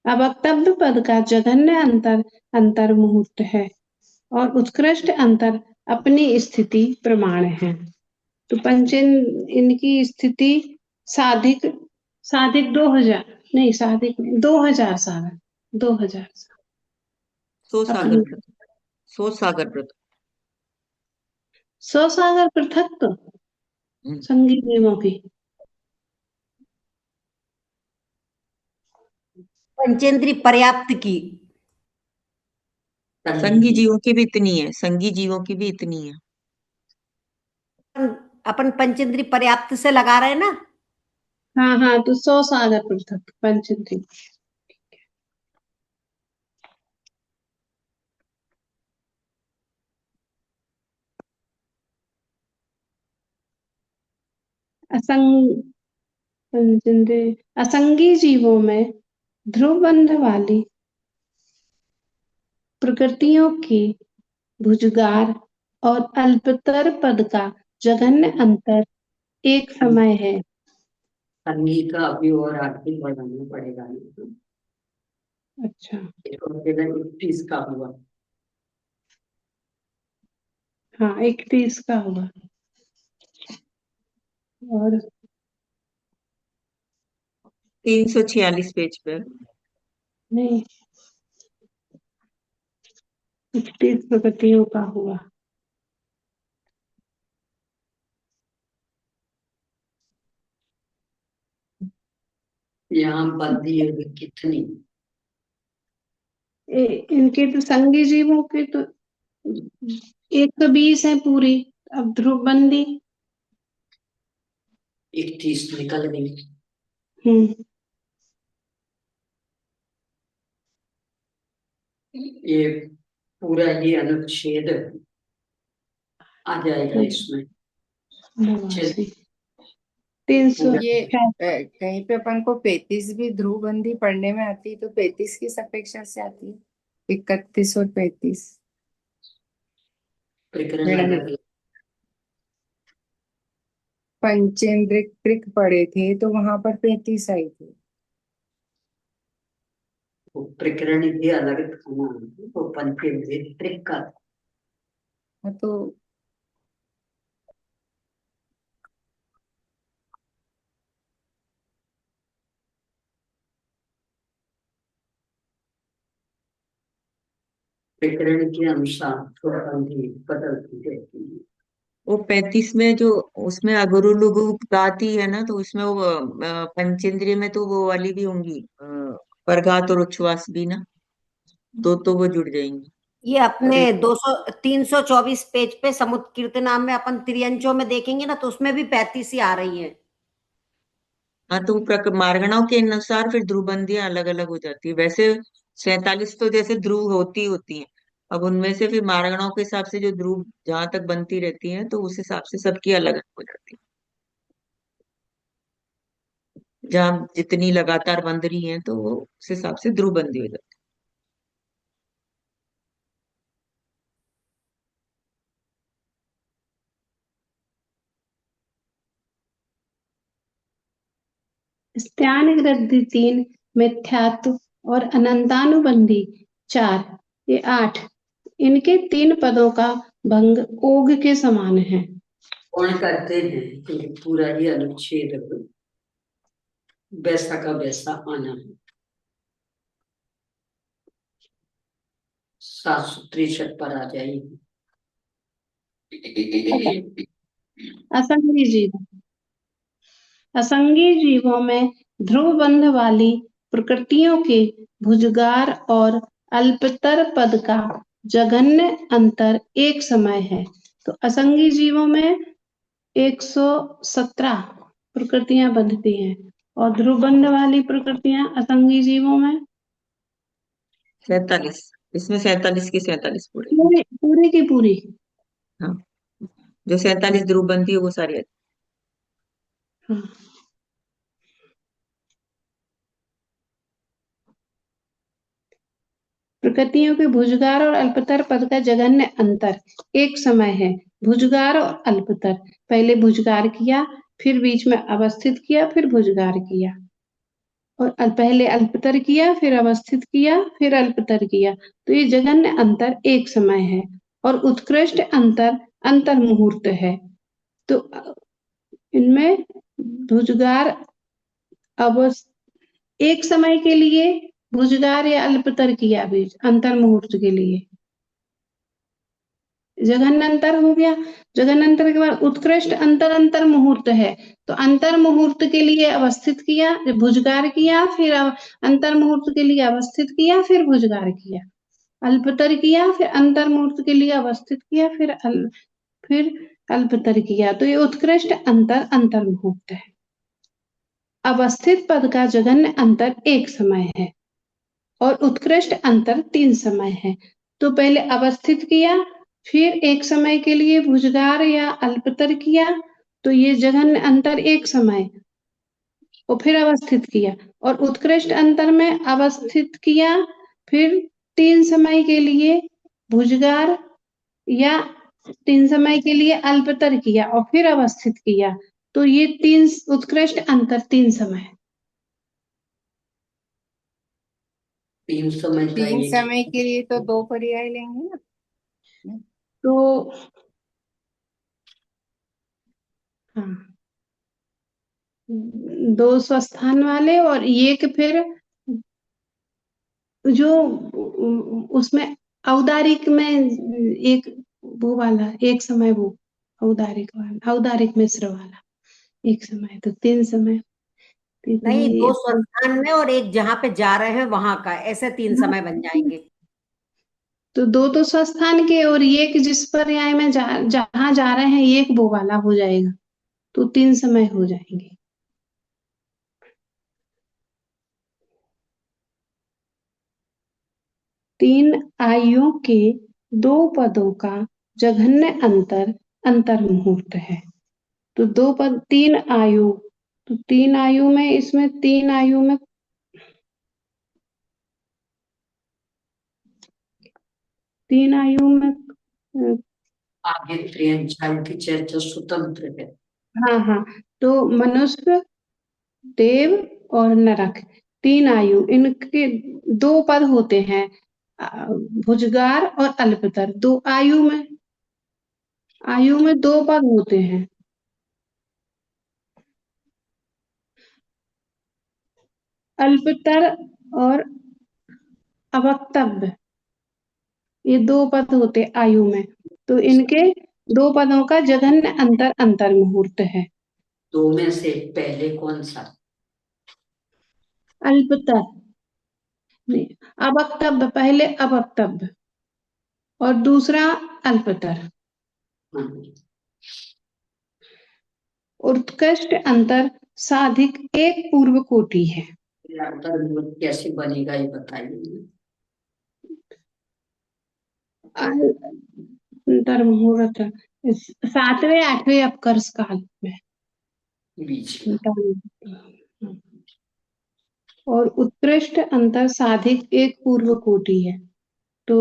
अब वक्तव्य पद का जघन्य अंतर अंतर मुहूर्त है और उत्कृष्ट अंतर अपनी स्थिति प्रमाण है। तो पंचेन इनकी स्थिति साधिक साधिक 2000 नहीं साधिक 2000 साल 2000 साल सो सागर अपनी व्रत, सो सागर व्रत। 100 सागर पृथक तो हम्म। संगीत नियमों की। पंचेंद्री पर्याप्त की। संगी जीवों की भी इतनी है, संगी जीवों की भी इतनी है। अपन पंचेंद्री पर्याप्त से लगा रहे हैं ना। हाँ हाँ तो 100 सागर पृथक पंचेंद्री। असंग पंचेंद्री असंगी जीवों में ध्रुवबंध वाली प्रकृतियों की भुजगार और अल्पतर पद का जघन्य अंतर एक समय है। संगी का अभी और आगे बढ़ाना पड़ेगा नहीं। अच्छा इसको केवल 31 का हुआ। हाँ 31 का होगा। और 346 पेज पे। नहीं 31 प्रकृतियों का हुआ। यहाँ बंदी है कितनी? इनके तो संगी जीवों के तो 120 है पूरी। अब ध्रुवबंदी 31 निकल गई। हम्म ये पूरा ही अनुच्छेद आ जाएगा इसमें। 89 300 पूरा ये कहीं पे अपन को 35 भी ध्रुव बंदी पढ़ने में आती है, तो 35 किस अपेक्षा से आती है? 31 और 35 प्रकरण मैडम, अलग। पंचेंद्रिक पढ़े थे तो वहां पर 35 आई थी। वो प्रकरण ही अलग था ना, वो पंचेंद्रिय का। हाँ, तो प्रकरण के अनुसार बंदी बदलती रहती है। वो 35 में जो उसमें अगुरु लुगु गाती है ना, तो उसमें वो पंचेंद्रिय में तो वो वाली भी होंगी, परघात और उच्छ्वास भी ना, दो तो वो जुड़ जाएंगी। ये और अपने एक 200 324 पेज पे समुद्र कीर्तनाम में अपन त्रियंचों में देखेंगे ना, तो उसमें भी 35 ही आ रही है। हाँ, तो मार्गणाओं के अनुसार फिर ध्रुवबंदियां अलग अलग हो जाती है। वैसे 47 तो जैसे ध्रुव होती हैं। अब उनमें से फिर मार्गणाओं के हिसाब से जो ध्रुव जहां तक बनती रहती हैं, तो उस हिसाब से सबकी अलग अलग हो जाती है। जहाँ जितनी लगातार बंद रही हैं, तो वो उस हिसाब से ध्रुव बंदी हो जाती स्त्यान वृद्धि 3 मिथ्यात्व और अनंतानुबंधी 4 ये 8 इनके 3 पदों का भंग ओग के समान है। कौन करते हैं कि पूरा ही अनुच्छेद वैसा का वैसा आना है। 763 पर आ जाएगी। असंगी जीव असंगी जीवों में ध्रुवबंध वाली प्रकृतियों के भुजगार और अल्पतर पद का जघन्य अंतर एक समय है। तो असंगी जीवों में 117 प्रकृतियां बंधती हैं और ध्रुवबंध वाली प्रकृतियां असंगी जीवों में है। 47, इसमें 47 की 47 पूरे। पूरी पूरी की पूरी। हाँ, जो 47 ध्रुव बनती है वो सारी आती हाँ प्रकृतियों के भुजगार और अल्पतर पद का जघन्य अंतर एक समय है। भुजगार और अल्पतर, पहले भुजगार किया, फिर बीच में अवस्थित किया, फिर भुजगार किया, और पहले अल्पतर किया, फिर अवस्थित किया, फिर अल्पतर किया। तो ये जघन्य अंतर एक समय है। और उत्कृष्ट अंतर अंतर मुहूर्त है। तो इनमें भुजगार एक समय के लिए भुजगार या अल्पतर किया बीच अंतर मुहूर्त के लिए, जघन्य अंतर हो गया। जघन्य अंतर के बाद उत्कृष्ट अंतर अंतर मुहूर्त है। तो अंतर मुहूर्त के लिए अवस्थित किया, भुजगार किया, फिर अंतर मुहूर्त के लिए अवस्थित किया, फिर भुजगार किया। अल्पतर किया, फिर अंतर मुहूर्त के लिए अवस्थित किया, फिर अल्पतर किया। तो ये उत्कृष्ट अंतर अंतर मुहूर्त है। अवस्थित पद का जघन्य अंतर एक समय है और उत्कृष्ट अंतर 3 समय है। तो पहले अवस्थित किया, फिर एक समय के लिए भुजगार या अल्पतर किया, तो ये जघन्य अंतर एक समय, और फिर अवस्थित किया। और उत्कृष्ट अंतर में अवस्थित किया, फिर 3 समय के लिए भुजगार या 3 समय के लिए अल्पतर किया और फिर अवस्थित किया। तो ये 3 उत्कृष्ट अंतर 3 समय। 3 समय का 3 ये समय के लिए तो 2 पर्याय लेंगे ना। तो हाँ, 2 स्वस्थान वाले और एक फिर जो उसमें औदारिक में एक वो वाला एक समय, वो औदारिक वाला, औदारिक मिश्र वाला एक समय। तो 3 समय। नहीं, 2 तो स्वस्थान में और एक जहां पे जा रहे हैं वहां का, ऐसे 3 समय बन जाएंगे। तो 2 तो स्वस्थान के और एक जिस पर्याय में जहां जा रहे हैं एक वो वाला हो जाएगा। तो 3 समय हो जाएंगे। तीन आयुओं के 2 पदों का जघन्य अंतर अंतर मुहूर्त है। तो 2 पद 3 आयु, तो 3 आयु में इसमें 3 आयु में आगे त्रियंचायु की चर्चा स्वतंत्र है। हाँ हाँ, तो मनुष्य, देव और नरक 3 आयु, इनके 2 पद होते हैं, भुजगार और अल्पतर। 2 आयु में 2 पद होते हैं, अल्पतर और अवक्तव्य। ये 2 पद होते आयु में। तो इनके 2 पदों का जघन्य अंतर अंतर मुहूर्त है। 2 में से पहले कौन सा? अल्पतर नहीं, अवक्तव्य पहले, अवक्तव्य और दूसरा अल्पतर। उत्कृष्ट अंतर साधिक एक पूर्व कोटि है। कैसे बनेगा ये बताइए। अंतर मुहूर्त 7वें 8वें अपकर्ष काल में बीच में। और उत्कृष्ट अंतर साधिक एक पूर्व कोटि है। तो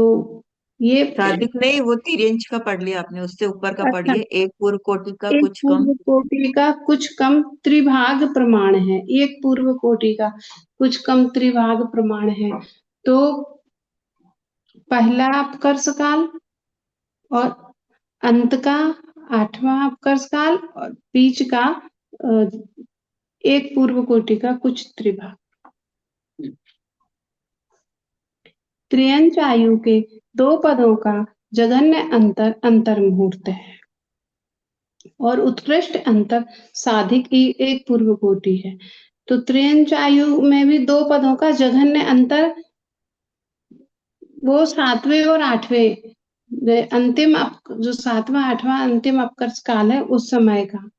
ये साधिक नहीं, वो तिर्यंच का पढ़ लिया आपने, उससे ऊपर का अच्छा, पढ़िए। एक पूर्व कोटि का एक कुछ कम। पूर्व कोटि का कुछ कम त्रिभाग प्रमाण है। एक पूर्व कोटि का कुछ कम त्रिभाग प्रमाण है। तो पहला अपकर्ष काल और अंत का 8वां अपकर्ष काल और बीच का एक पूर्व कोटि का कुछ त्रिभाग। त्रियंच आयु के 2 पदों का जघन्य अंतर अंतर मुहूर्त है और उत्कृष्ट अंतर साधिक एक पूर्व कोटि है। तो त्रियंच आयु में भी 2 पदों का जघन्य अंतर, वो 7वें और 8वें अंतिम जो 7वां 8वां अंतिम अपकर्ष काल है उस समय का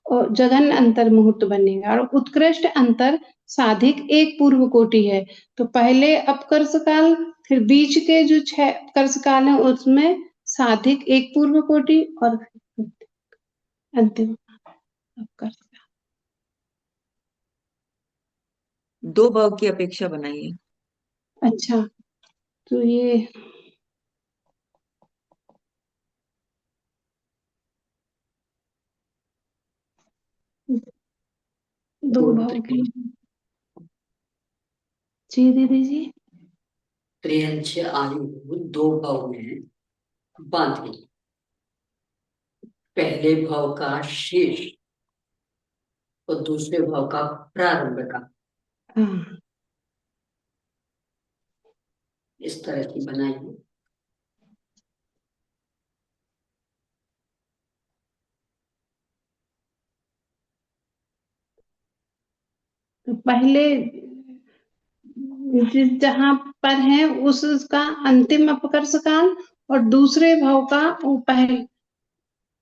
और जघन्य अंतर मुहूर्त बनेगा। और उत्कृष्ट अंतर साधिक एक पूर्व कोटि है। तो पहले अपकर्ष काल, फिर बीच के जो 6 अपकर्ष काल है उसमें साधिक एक पूर्व कोटि और अंतिम अपकर्ष। 2 भाव की अपेक्षा बनाइए। अच्छा, तो ये दो भाव के, जी दीदी जी। त्रियंच आयु दो भाव में बांधी, पहले भाव का शेष और दूसरे भाव का प्रारंभ का, हाँ, इस तरह की बनाई है। तो पहले जहां पर है उसका अंतिम अपकर्ष काल और दूसरे भाव का वो पहले।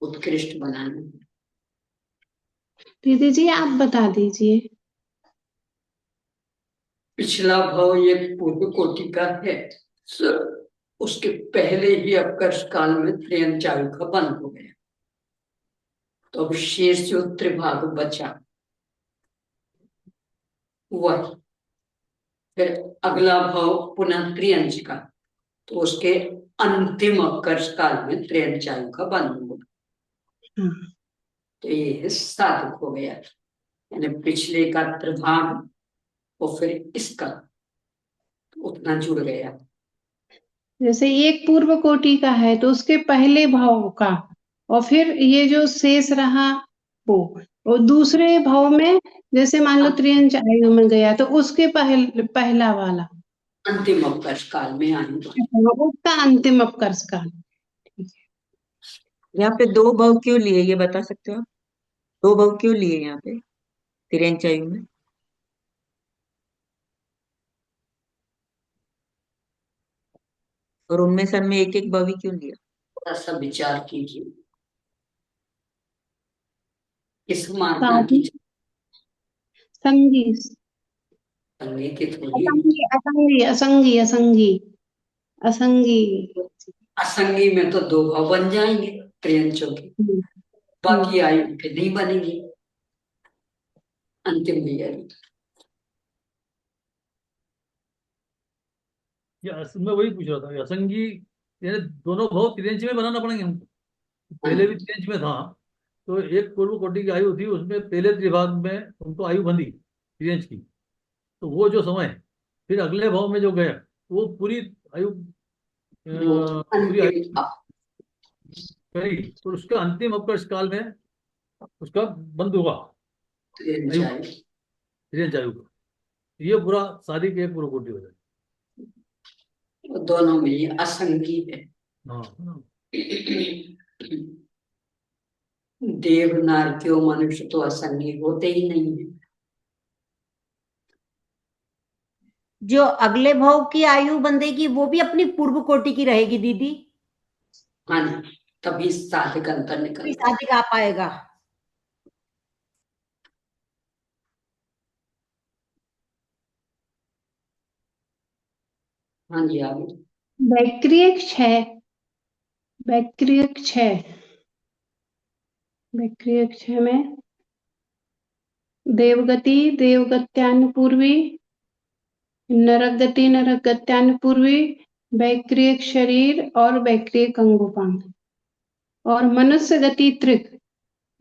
उत्कृष्ट बनाना। दीदी जी आप बता दीजिए। पिछला भाव ये पूर्व कोटि का है, उसके पहले ही अपकर्ष काल में त्रियंच आयु का बंद हो गया, तो अब शेष जो त्रिभाग बचा वह, फिर अगला भाव पुनः त्रियंच का, तो उसके अंतिम अपकर्ष काल में त्रियंच आयु का बंद हो गया। हाँ, तो ये साधक हो गया, यानी पिछले का त्रिभाग और फिर इसका उतना जुड़ गया। जैसे एक पूर्व कोटि का है तो उसके पहले भाव का, और फिर ये जो शेष रहा वो, और दूसरे भाव में जैसे मान लो त्रियंच आयु में गया तो उसके पहला वाला अंतिम अपकर्ष काल में आयु, उसका अंतिम अपकर्ष काल। यहाँ पे दो भाव क्यों लिए ये बता सकते हो आप? दो भाव क्यों लिए यहाँ पे तिरंच आयु में? और उनमें सब में एक एक भाव ही क्यों लिया? थोड़ा सा विचार कीजिए, किस महात्मा साधु, की संगी, चलने की थोड़ी। असंगी असंगी असंगी असंगी असंगी। असंगी में तो दो भाव बन जाएंगे त्रियंचों के, हम्म, बाकी आयु के नहीं बनेगी अंतिम में आयु। मैं वही पूछ रहा था कि असंगी यानी दोनों भाव त्रियंच में बनाना पड़ेंगे हमको। पहले भी त्रियंच में था, तो एक पूर्व कोटि की आयु थी, उसमें पहले त्रिभाग में उनको आयु बंधी त्रियंच की, तो वो जो समय फिर अगले भाव में जो गया वो पूरी आयु वो पूरी आयु अंतिम था करी, तो उसके अंतिम अपकर्ष काल में उसका बंद होगा त्रियंच आयु, आयु। त्रियंच आयु का। ये पूरा शादी के एक पूर्व कोटि हो जाए। वो दोनों में ये असंगी है। हाँ हाँ। देव नारकियों मनुष्य तो असंगी होते ही नहीं है। जो अगले भाव की आयु बंधेगी वो भी अपनी पूर्व कोटि की रहेगी दीदी, हाँ ना, तभी साधक अंतर कोई निकलता है। साधिक आ पाएगा। हाँ जी आगे। वैक्रिय क्षय, वैक्रिय क्षय, वैक्रिय क्षय में देवगति, देवगत्यानुपूर्वी, नरगति, नरगत्यानुपूर्वी, वैक्रिय शरीर और वैक्रिय अंगोपांग, और मनुष्य गति त्रिक,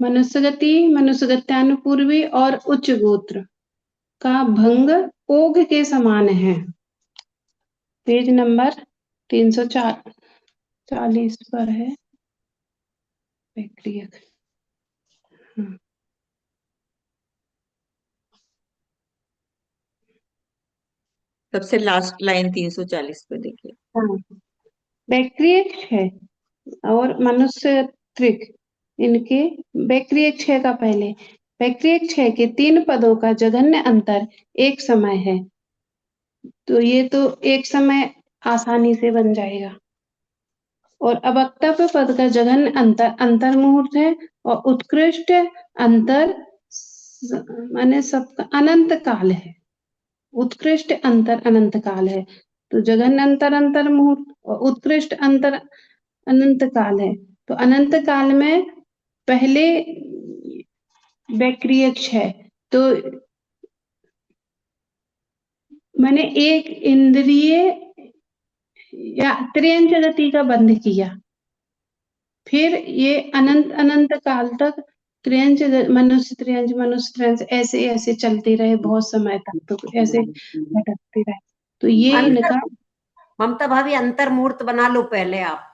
मनुष्य गति, मनुष्य गत्यानुपूर्वी और उच्च गोत्र का भंग ओघ के समान है। पेज नंबर 340 पर है वैक्रिय। सबसे लास्ट लाइन 340 पे देखिए। हाँ, वैक्रिय क्षय और मनुष्य त्रिक, इनके वैक्रिय क्षय का पहले, वैक्रिय क्षय के 3 पदों का जघन्य अंतर एक समय है, तो ये तो एक समय आसानी से बन जाएगा। और अवक्तव्य पद का जघन्य अंतर अंतर मुहूर्त है, और उत्कृष्ट अंतर माने सबका अनंत काल है। उत्कृष्ट अंतर अनंत काल है, तो जघन्य अंतर अंतर मुहूर्त और उत्कृष्ट अंतर अनंत काल है। तो अनंत काल में पहले वैक्रिय क्षय, तो मैंने एक इंद्रिय या त्रियंच गति का बंध किया, फिर ये अनंत अनंत काल तक मनुष्य त्रियंच ऐसे ऐसे चलते रहे बहुत समय तक, तो ऐसे भटकते रहे। तो ये इनका ममता भाभी अंतर्मूर्त बना लो पहले आप।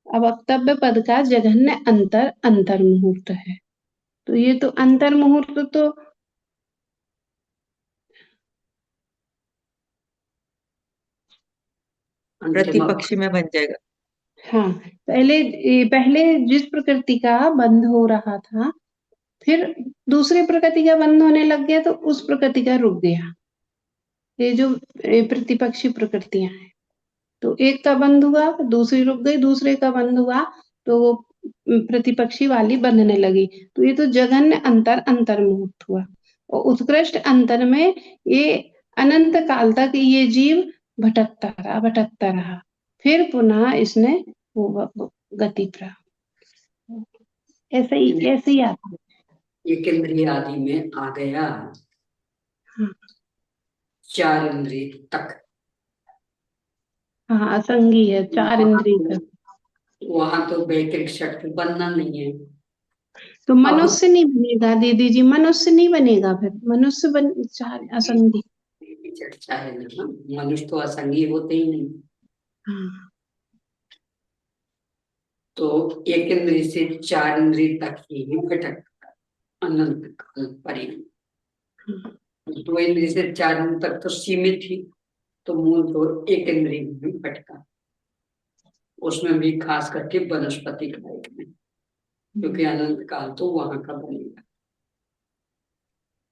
अब वक्तव्य पद का जघन्य अंतर मुहूर्त है। तो ये तो अंतर मुहूर्त तो प्रतिपक्षी में बन जाएगा। हाँ, पहले जिस प्रकृति का बंध हो रहा था, फिर दूसरी प्रकृति का बंध होने लग गया, तो उस प्रकृति का रुक गया। ये जो प्रतिपक्षी प्रकृतियां हैं, तो एक का बंध हुआ, दूसरी रुक गई, दूसरे का बंध हुआ, तो वो प्रतिपक्षी वाली बंधने लगी। तो ये तो जघन्य अंतर मुहूर्त हुआ। और उत्कृष्ट अंतर में ये अनंत काल तक ये जीव भटकता रहा, फिर पुनः इसने वो गति प्राप्त। ऐसे ही आता है। एक इंद्रिय आदि में आ गया, हाँ, 4 इंद्रिय तक। हाँ, असंगी है, 4 इंद्रिय तक। वहां तो वैकृत शक्ति बनना नहीं है। तो अब मनुष्य नहीं बनेगा दीदी जी, मनुष्य नहीं बनेगा, फिर मनुष्य बन 4 असंगी। चर्चा है ना, मनुष्य तो असंगी होते ही नहीं। हाँ, तो एक इंद्रिय से 4 इंद्रिय तक ही भटकता अनंत काल पर्यंत। 2 इंद्रिय से 4 इंद्रिय तक तो सीमित थी, तो मूल तो एक इंद्रिय में भटका, उसमें भी खास करके वनस्पति कायक में, क्योंकि अनंत काल तो वहां का बनेगा।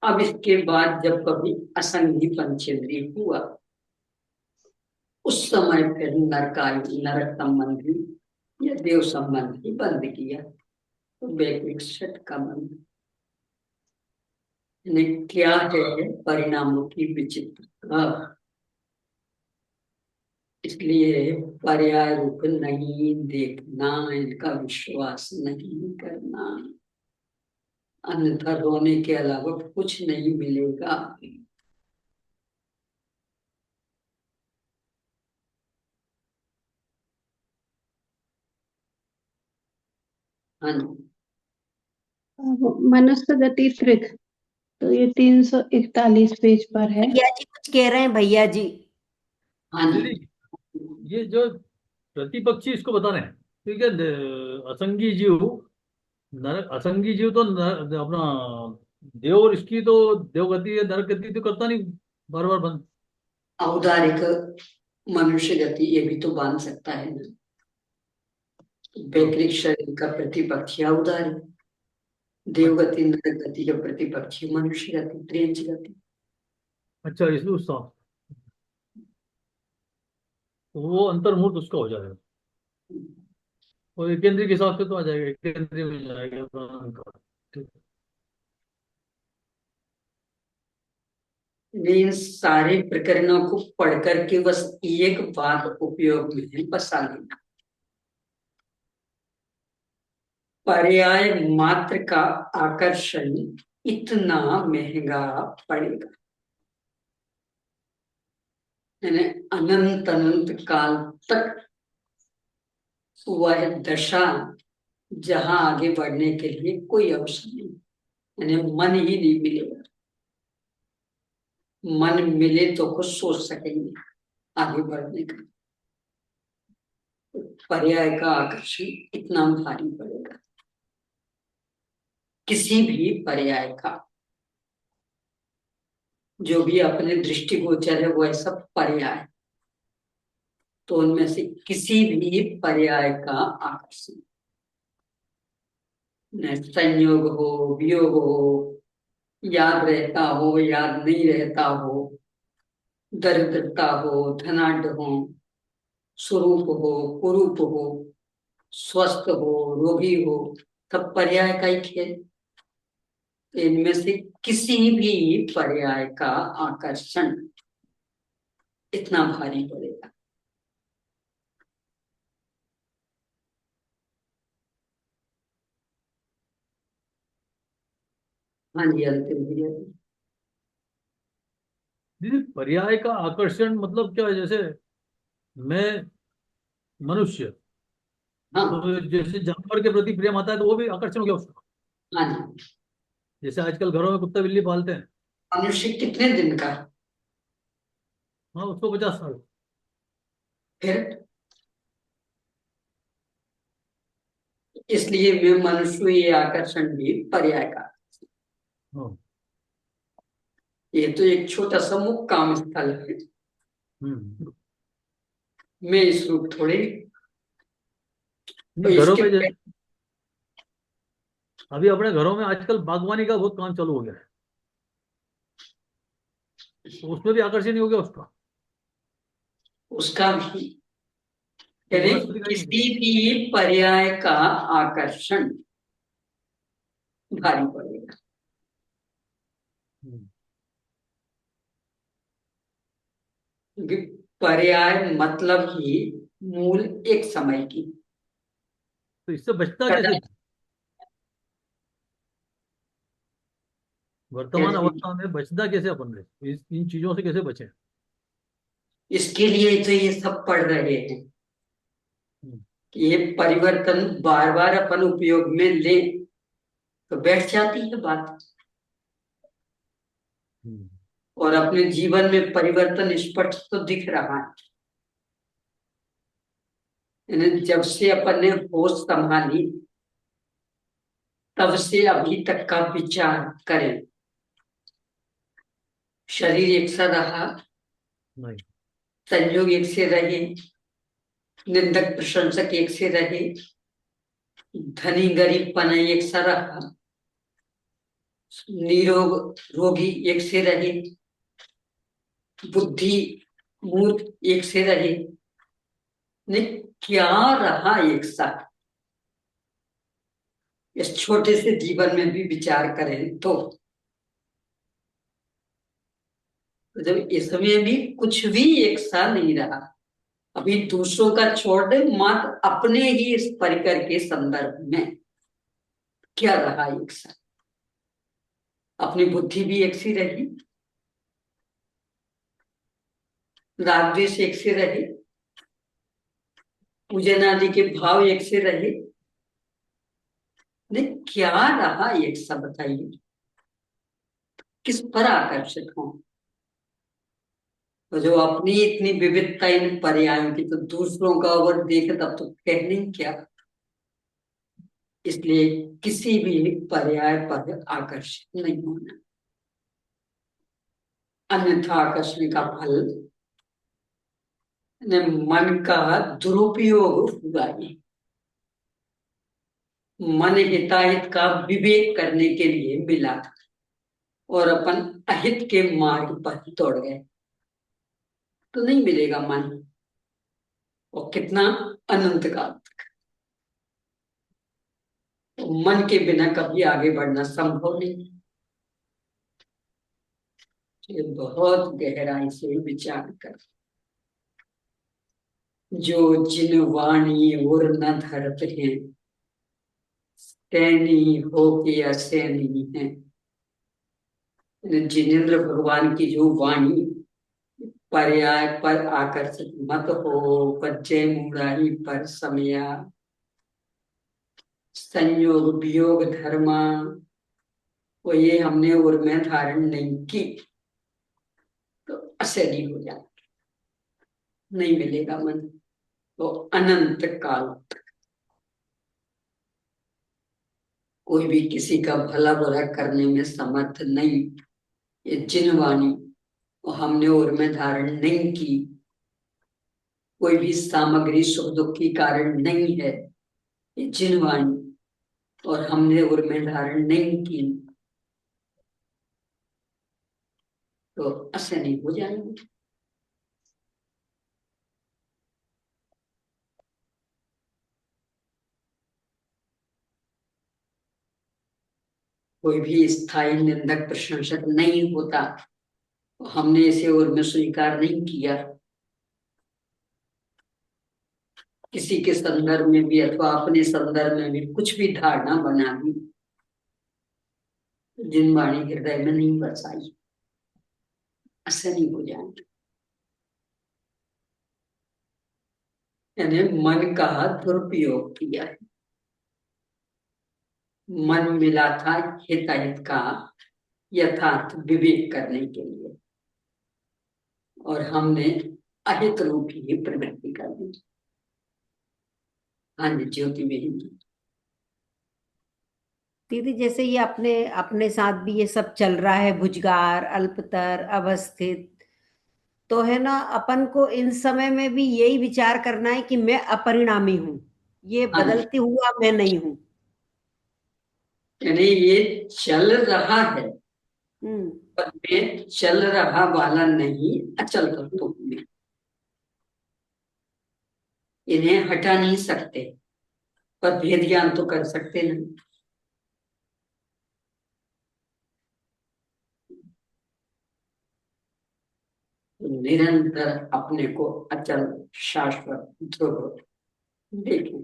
अब इसके बाद जब कभी असंगी पंचेंद्रिय हुआ, उस समय फिर नरक संबंधी या देव संबंधी बंद किया, तो वैकृत षट का बंद। क्या है परिणामों की विचित्रता, इसलिए पर्याय रूप नहीं देखना, इनका विश्वास नहीं करना, अन्यथा रोने के अलावा कुछ नहीं मिलेगा। हाँ जी, अब मनुष्य गति त्रिक, तो ये 341 पेज पर है। भैया जी कुछ कह रहे हैं भैया जी। हाँ जी। दीदी, ये जो प्रतिपक्षी इसको बता रहे हैं, ठीक है, असंगी जीव, असंगी जीव तो अपना देव, और इसकी तो देवगति या नरक गति तो करता नहीं, बार बार बंद। औदारिक मनुष्य गति ये भी तो बांध सकता है ना। हाँ, वैकृत शरीर का प्रतिपक्षी औदारिक, देवगति नरक गति का प्रतिपक्षी मनुष्य गति, त्रियंच गति। अच्छा, इसलिए उसका तो वो अंतर्मुहूर्त उसका हो जाएगा, और एक केंद्रीय के हिसाब से तो आ जाएगा, एक केंद्रीय में जाएगा का। ठीक। इन सारे प्रकरणों को पढ़ करके बस एक बात उपयोग में है, बसा लेना, पर्याय मात्र का आकर्षण इतना महंगा पड़ेगा, यानी अनंत अनंत काल तक वह दशा जहां आगे बढ़ने के लिए कोई अवसर नहीं, यानी मन ही नहीं मिलेगा। मन मिले तो कुछ सोच सकेंगे आगे बढ़ने का। पर्याय का आकर्षण इतना भारी पड़ेगा, किसी भी पर्याय का, जो भी अपने दृष्टिगोचर है वह सब पर्याय, तो उनमें से किसी भी पर्याय का आकर्षण, संयोग हो, वियोग हो, याद रहता हो, याद नहीं रहता हो, दरिद्रता हो, धनाढ्य हो, स्वरूप हो, कुरूप हो, स्वस्थ हो, रोगी हो, सब पर्याय का ही खेल। तो इनमें से किसी भी पर्याय का आकर्षण इतना भारी पड़ेगा। हाँ जी, अंतिम भी है। दीदी पर्याय का आकर्षण मतलब क्या है? जैसे मैं मनुष्य, हाँ तो जैसे जानवर के प्रति प्रेम आता है तो वो भी आकर्षण हो गया उसका। हाँ जी। जैसे आजकल घरों में कुत्ता बिल्ली पालते हैं। मनुष्य कितने दिन का है? हाँ, उसको 50 साल। फिर इसलिए मैं मनुष्य ये आकर्षण भी पर्याय का। हाँ। ये तो एक छोटा सा मुक्काम स्थल है। हम्म। मैं इस रूप थोड़े। और नहीं, घरों इसके में जैसे अभी अपने घरों में आजकल बागवानी का बहुत काम चालू हो गया है, तो उसमें भी आकर्षण ही हो गया उसका। उसका भी, तो यानी वनस्पति का ही नहीं किसी भी पर्याय का आकर्षण भारी पड़ेगा। है। क्योंकि पर्याय मतलब ही मूल एक समय की तो इससे बचता कैसे? कदर। वर्तमान अवस्था में बचता कैसे अपन ने? इन चीजों से कैसे बचे? इसके लिए तो ये सब पढ़ रहे हैं हम्म। कि ये परिवर्तन बार बार अपन उपयोग में ले तो बैठ जाती है बात। हम्म। और अपने जीवन में परिवर्तन स्पष्ट तो दिख रहा है। यानी जब से अपन ने होश संभाली तब से अभी तक का विचार करें। शरीर एक सा रहा, नहीं। संयोग एक से रहे, निंदक प्रशंसक एक से रहे, धनी गरीब पना एक सा रहा, निरोग रोगी एक से रहे, बुद्धि मूर्ख एक से रहे। ने क्या रहा एक साथ? इस छोटे से जीवन में भी विचार करें तो जब इसमें भी कुछ भी एक सा नहीं रहा। अभी दूसरों का छोड़ दे, मात्र अपने ही इस परिकर के संदर्भ में क्या रहा एक साथ? अपनी बुद्धि भी एक सी रही, राग द्वेष एक से रहे, पूजन आदि के भाव एक से रहे। ने क्या रहा एक सा? बताइए, किस पर आकर्षित हो? तो जो अपनी इतनी विविधता इन पर्यायों की, तो दूसरों का अगर देखे तब तो कहने क्या। इसलिए किसी भी पर्याय पर आकर्षित नहीं होना, अन्यथा आकर्षण का फल ने मन का दुरुपयोग हुआ। ये मन हिताहित का विवेक करने के लिए मिला था और अपन अहित के मार्ग पर दौड़ गए तो नहीं मिलेगा मन। और कितना अनंत काल तक तो मन के बिना कभी आगे बढ़ना संभव नहीं। ये बहुत गहराई से विचार कर, जो जिन वाणी और न धरत हैं, सैनी हो के असैनी है। जिनेन्द्र भगवान की जो वाणी, पर्याय पर आकर्षित मत हो, पज्जय मुरारी पर समया, संयोग वियोग धर्मा, वो ये हमने उर में धारण नहीं की तो असैनी हो जाए, नहीं मिलेगा मन। तो अनंत काल कोई भी किसी का भला बुरा करने में समर्थ नहीं। ये जिन वाणी वो हमने उर में धारण नहीं की, कोई भी सामग्री सुख दुख की कारण नहीं है। ये जिन वाणी और हमने उर में धारण नहीं की तो असैनी हो जाएंगे। कोई भी स्थायी निंदक प्रशंसक नहीं होता, तो हमने इसे उर में स्वीकार नहीं किया। किसी के संदर्भ में भी अथवा अपने संदर्भ में भी कुछ भी धारणा बना दी, जिन वाणी हृदय में नहीं बसाई असली हो जाएंगे। यानी मन का दुरुपयोग किया है। मन मिला था हिताहित का यथार्थ विवेक करने के लिए, और हमने अहित रूप ही प्रवृत्ति कर दी। हाँ जी ज्योति बहन जी। दीदी जैसे ये अपने अपने साथ भी ये सब चल रहा है, भुजगार, अल्पतर, अवस्थित, तो है ना, अपन को इन समय में भी यही विचार करना है कि मैं अपरिणामी हूं, ये हाँ जी, बदलती हुआ मैं नहीं हूं। यानी ये चल रहा है, हम्म। पर मैं चल रहा वाला नहीं, अचल तत्व में। इन्हें हटा नहीं सकते, पर भेद ज्ञान तो कर सकते नहीं। तो निरंतर अपने को अचल, शाश्वत, ध्रुव देखें।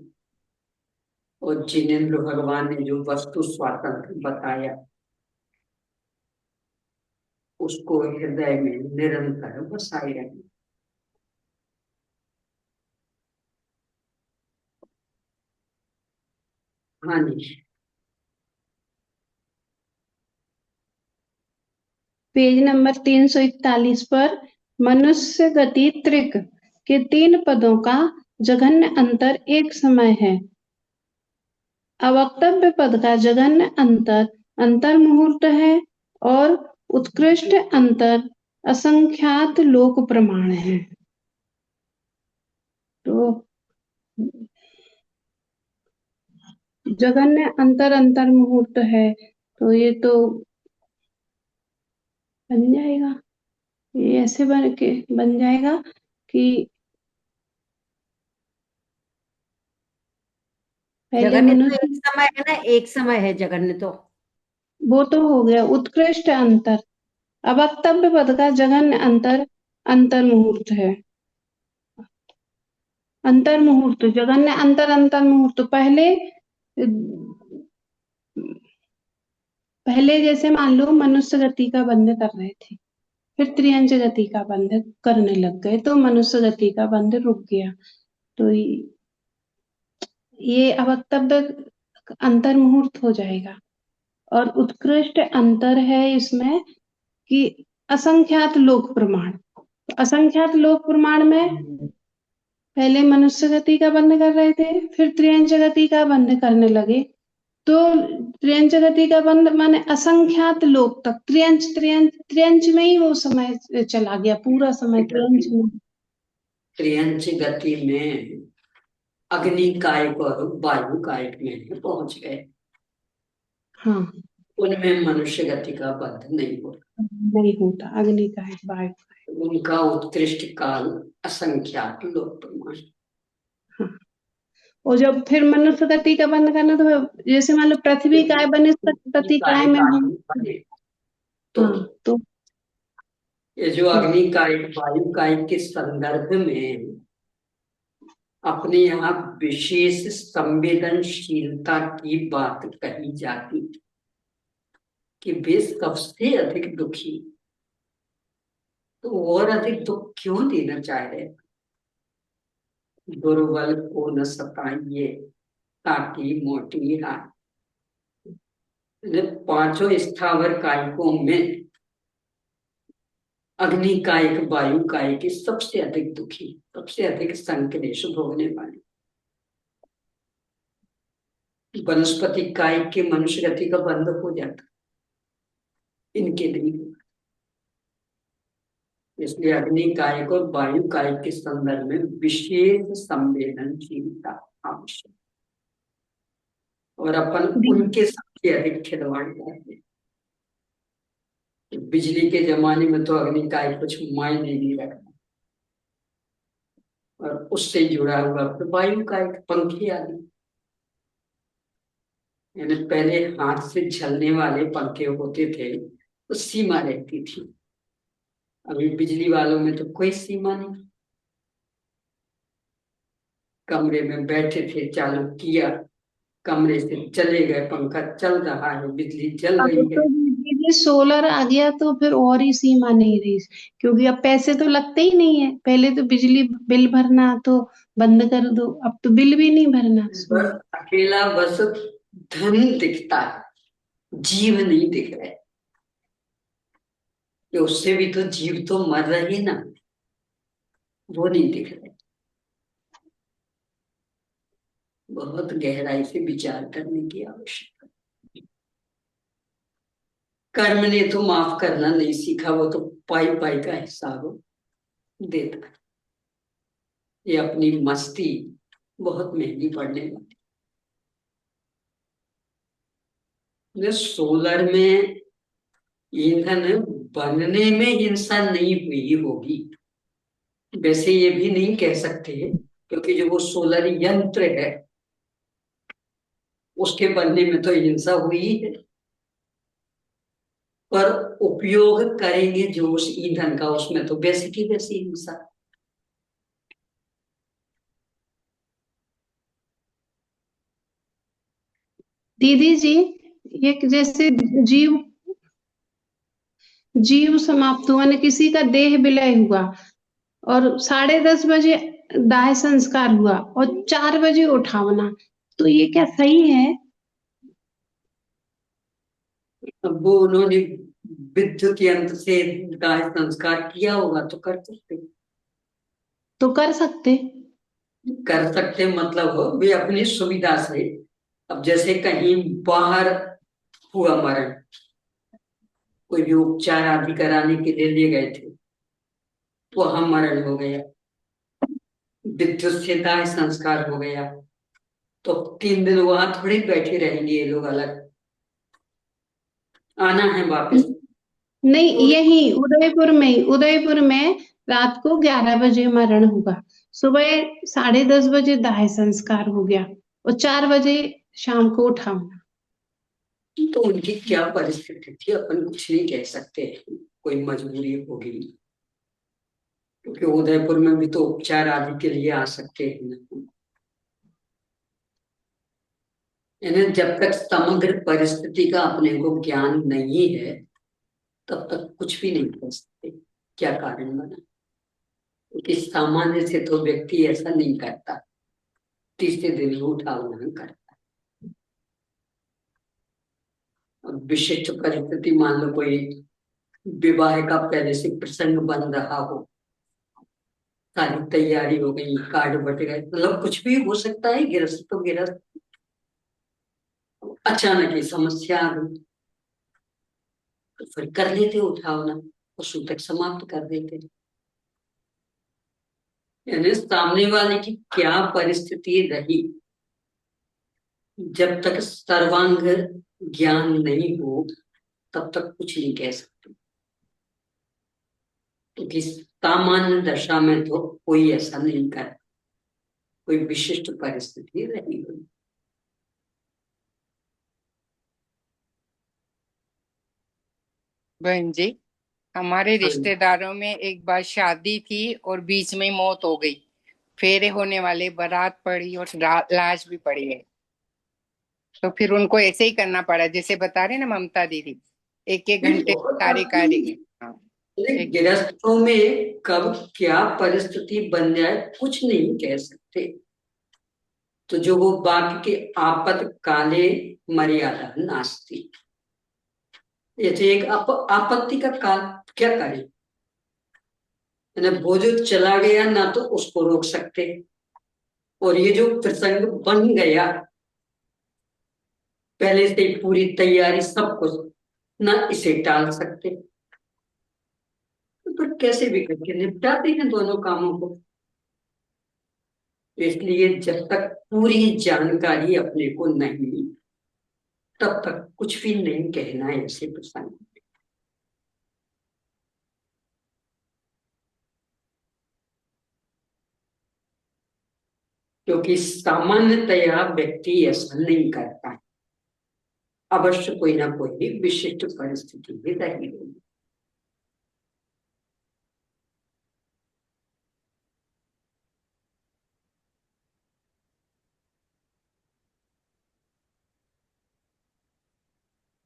और जिनेन्द्र भगवान ने जो वस्तु स्वातंत्र बताया, उसको हृदय में निरंतर बसाए रहें। हाँ जी। पेज नंबर 341 पर मनुष्य गति त्रिक के 3 पदों का जघन्य अंतर एक समय है। अवक्तव्य पद का जघन्य अंतर अंतर मुहूर्त है और उत्कृष्ट अंतर असंख्यात लोक प्रमाण है। तो जघन्य अंतर अंतर मुहूर्त है, तो ये तो बन जाएगा, ये ऐसे बन जाएगा कि पहले जगन्य तो एक मनुष्य, समय है ना, एक समय है जगन्य तो। वो तो हो गया उत्कृष्ट अंतर। अवक्तव्य पद का जघन्य अंतर अंतर मुहूर्त है। अंतर मुहूर्त, जघन्य अंतर अंतर मुहूर्त, पहले जैसे मान लो मनुष्य गति का बंध कर रहे थे, फिर त्रियंच गति का बंध करने लग गए, तो मनुष्य गति का बंध रुक गया। तो ये अवक्तव्य अंतर मुहूर्त हो जाएगा। और उत्कृष्ट अंतर है इसमें कि असंख्यात लोक प्रमाण। तो असंख्यात लोक प्रमाण में पहले मनुष्य गति का बंध कर रहे थे, फिर त्रियंच गति का बंध करने लगे। तो त्रियंच गति का बंध माने असंख्यात लोक तक, त्रियंच त्रियंच त्रियंच में ही वो समय चला गया, पूरा समय त्रियंच में। त्रियंच गति में अग्नि कायक और वायु कायक में पहुंच गए। हाँ, उनमें मनुष्य गति का बंध नहीं होता। नहीं होता, अग्नि का है, वायु का उनका उत्कृष्ट काल असंख्यात लोक प्रमाण। है। हाँ। और जब फिर मनुष्य गति का बंद करना, तो जैसे मान लो पृथ्वी काय वनस्पति काय में हम, बने तो हाँ, तो ये जो अग्नि कायक वायु कायक के संदर्भ में अपने यहाँ विशेष संवेदनशीलता की बात कही जाती कि वे सबसे अधिक दुखी, तो और अधिक दुख क्यों देना चाह रहे? दुर्बल को न सताइए ताकि मोटी राय। पांचों स्थावर कायकों में अग्नि कायक वायु कायक सबसे अधिक दुखी, सबसे अधिक संक्लेश भोगने वाले। वनस्पति कायक के मनुष्य गति का बंध हो जाता, इनके नहीं। इसलिए अग्नि कायक और वायु कायक के संदर्भ में विशेष संवेदनशीलता आवश्यक, और अपन उनके सबसे अधिक खिलवाड़ करते हैं। बिजली के जमाने में तो अग्नि कायक कुछ मायने नहीं रखता, और उससे जुड़ा हुआ तो वायु कायक, पंखे आदि। यानी पहले हाथ से झलने वाले पंखे होते थे तो सीमा रहती थी, अभी बिजली वालों में तो कोई सीमा नहीं। कमरे में बैठे थे, चालू किया, कमरे से चले गए, पंखा चल रहा है, बिजली जल अब रही है। तो दीदी सोलर आ गया तो फिर और ही सीमा नहीं रही, क्योंकि अब पैसे तो लगते ही नहीं है। पहले तो बिजली बिल भरना तो बंद कर दो, अब तो बिल भी नहीं भरना बस उसमें। अकेला बस धन दिखता है, जीव नहीं दिख रहे। कि उससे भी तो जीव तो मर रहे ना, वो नहीं दिख रहे। बहुत गहराई से विचार करने की आवश्यकता। कर्म ने तो माफ करना नहीं सीखा, वो तो पाई पाई का हिसाब देता है। ये अपनी मस्ती बहुत महंगी पड़ने वाली। सोलर में ईंधन बनने में हिंसा नहीं हुई होगी, वैसे ये भी नहीं कह सकते, क्योंकि जो वो सोलर यंत्र है उसके बनने में तो हिंसा हुई है। पर उपयोग करेंगे जो उस ईंधन का, उसमें तो वैसे की वैसी हिंसा। दीदी जी, ये जैसे जीव जीव समाप्त हुआ, न किसी का देह विलय हुआ, और 10:30 बजे दाह संस्कार हुआ और 4 बजे उठावना, तो ये क्या सही है? अब वो उन्होंने विद्युत यंत्र से दाह संस्कार किया होगा तो कर सकते। तो कर सकते। कर सकते मतलब हो वे अपनी सुविधा से। अब जैसे कहीं बाहर हुआ मरण, कोई भी उपचार आदि कराने के लिए ले गए थे, वहां मरण हो गया, विद्युत से दाह संस्कार हो गया, तो 3 दिन वहां थोड़ी बैठे रहेंगे ये लोग, अलग आना है वापस। नहीं, तो यही उदयपुर में रात को 11 बजे मरण हुआ, सुबह 10:30 बजे दाह संस्कार हो गया और 4 बजे शाम को उठावना। तो उनकी क्या परिस्थिति थी अपन कुछ नहीं कह सकते, कोई मजबूरी होगी, क्योंकि उदयपुर में भी तो उपचार आदि के लिए आ सकते हैं ना। यानी जब तक समग्र परिस्थिति का अपने को ज्ञान नहीं है तब तक कुछ भी नहीं कर सकते क्या कारण बना, क्योंकि सामान्य से तो व्यक्ति ऐसा नहीं करता, तीसरे दिन ही उठावना करता। अब विशिष्ट परिस्थिति, मान लो कोई विवाह का पहले से प्रसंग बन रहा हो, सारी तैयारी हो गई, कार्ड बट गए, मतलब कुछ भी हो सकता है, गिरस्त तो गिरस्त, अचानक ही समस्या आ गई तो फिर कर लेते उठावना और सूतक समाप्त कर देते। यानी सामने वाले की क्या परिस्थिति रही, जब तक सर्वांग ज्ञान नहीं हो तब तक कुछ नहीं कह सकते, क्योंकि सामान्य दशा में तो कोई ऐसा नहीं कर, कोई विशिष्ट परिस्थिति रही हुई। बहन जी, हमारे हाँ, रिश्तेदारों में एक बार शादी थी और बीच में मौत हो गई। फेरे होने वाले, बारात पड़ी और लाश भी पड़ी है। तो फिर उनको ऐसे ही करना पड़ा, जैसे बता रहे ना ममता दीदी, एक एक नहीं घंटे बहुत सारे कार्य। आपकी हाँ, एक गृहस्थों में कब क्या परिस्थिति बन जाए कुछ नहीं कह सकते। तो जो वो वाक्य के आपत्काले मर्यादा नास्ति, ये तो एक आपत्ति का काल, क्या करें, वो जो चला गया ना तो उसको रोक सकते, और ये जो प्रसंग बन गया पहले से ही पूरी तैयारी सब कुछ, ना इसे टाल सकते, तो फिर कैसे भी करके निपटाते हैं दोनों कामों को। इसलिए जब तक पूरी जानकारी अपने को नहीं तब तक कुछ भी नहीं कहना है ऐसे प्रसंग। क्योंकि सामान्यतया व्यक्ति ऐसा नहीं करता है, अवश्य कोई ना कोई विशिष्ट परिस्थिति भी रही होगी।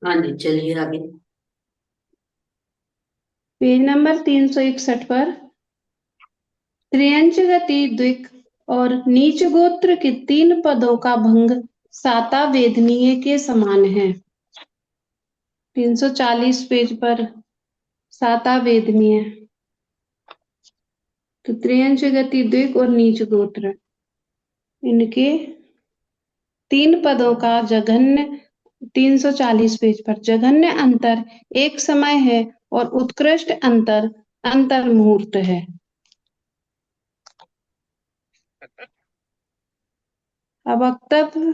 हाँ जी, चलिए आगे। पेज नंबर 361 पर त्रियंच गति द्विक और नीच गोत्र के 3 पदों का भंग साता वेदनीय के समान है। 340 पेज पर साता वेदनीय। तो त्रियंच गति द्विक और नीच गोत्र, इनके 3 पदों का जघन्य 340 पेज पर जघन्य अंतर एक समय है और उत्कृष्ट अंतर अंतर मुहूर्त है। अवक्तव्य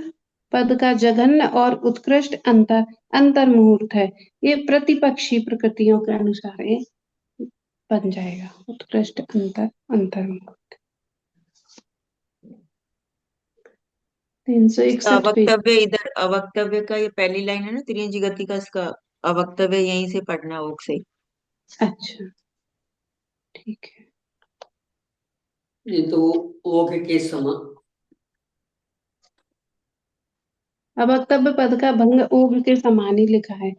पद का जघन्य और उत्कृष्ट अंतर अंतर मुहूर्त है। ये प्रतिपक्षी प्रकृतियों के अनुसार ये बन जाएगा, उत्कृष्ट अंतर अंतर मुहूर्त। 361 पेज। अवक्तव्य, इधर अवक्तव्य का ये पहली लाइन है ना, त्रियंज गति का, इसका अवक्तव्य यहीं से पढ़ना ओक से। अच्छा, ठीक है। ये तो ओघ के समान। अवक्तव्य पद का भंग ओघ के समान ही लिखा है।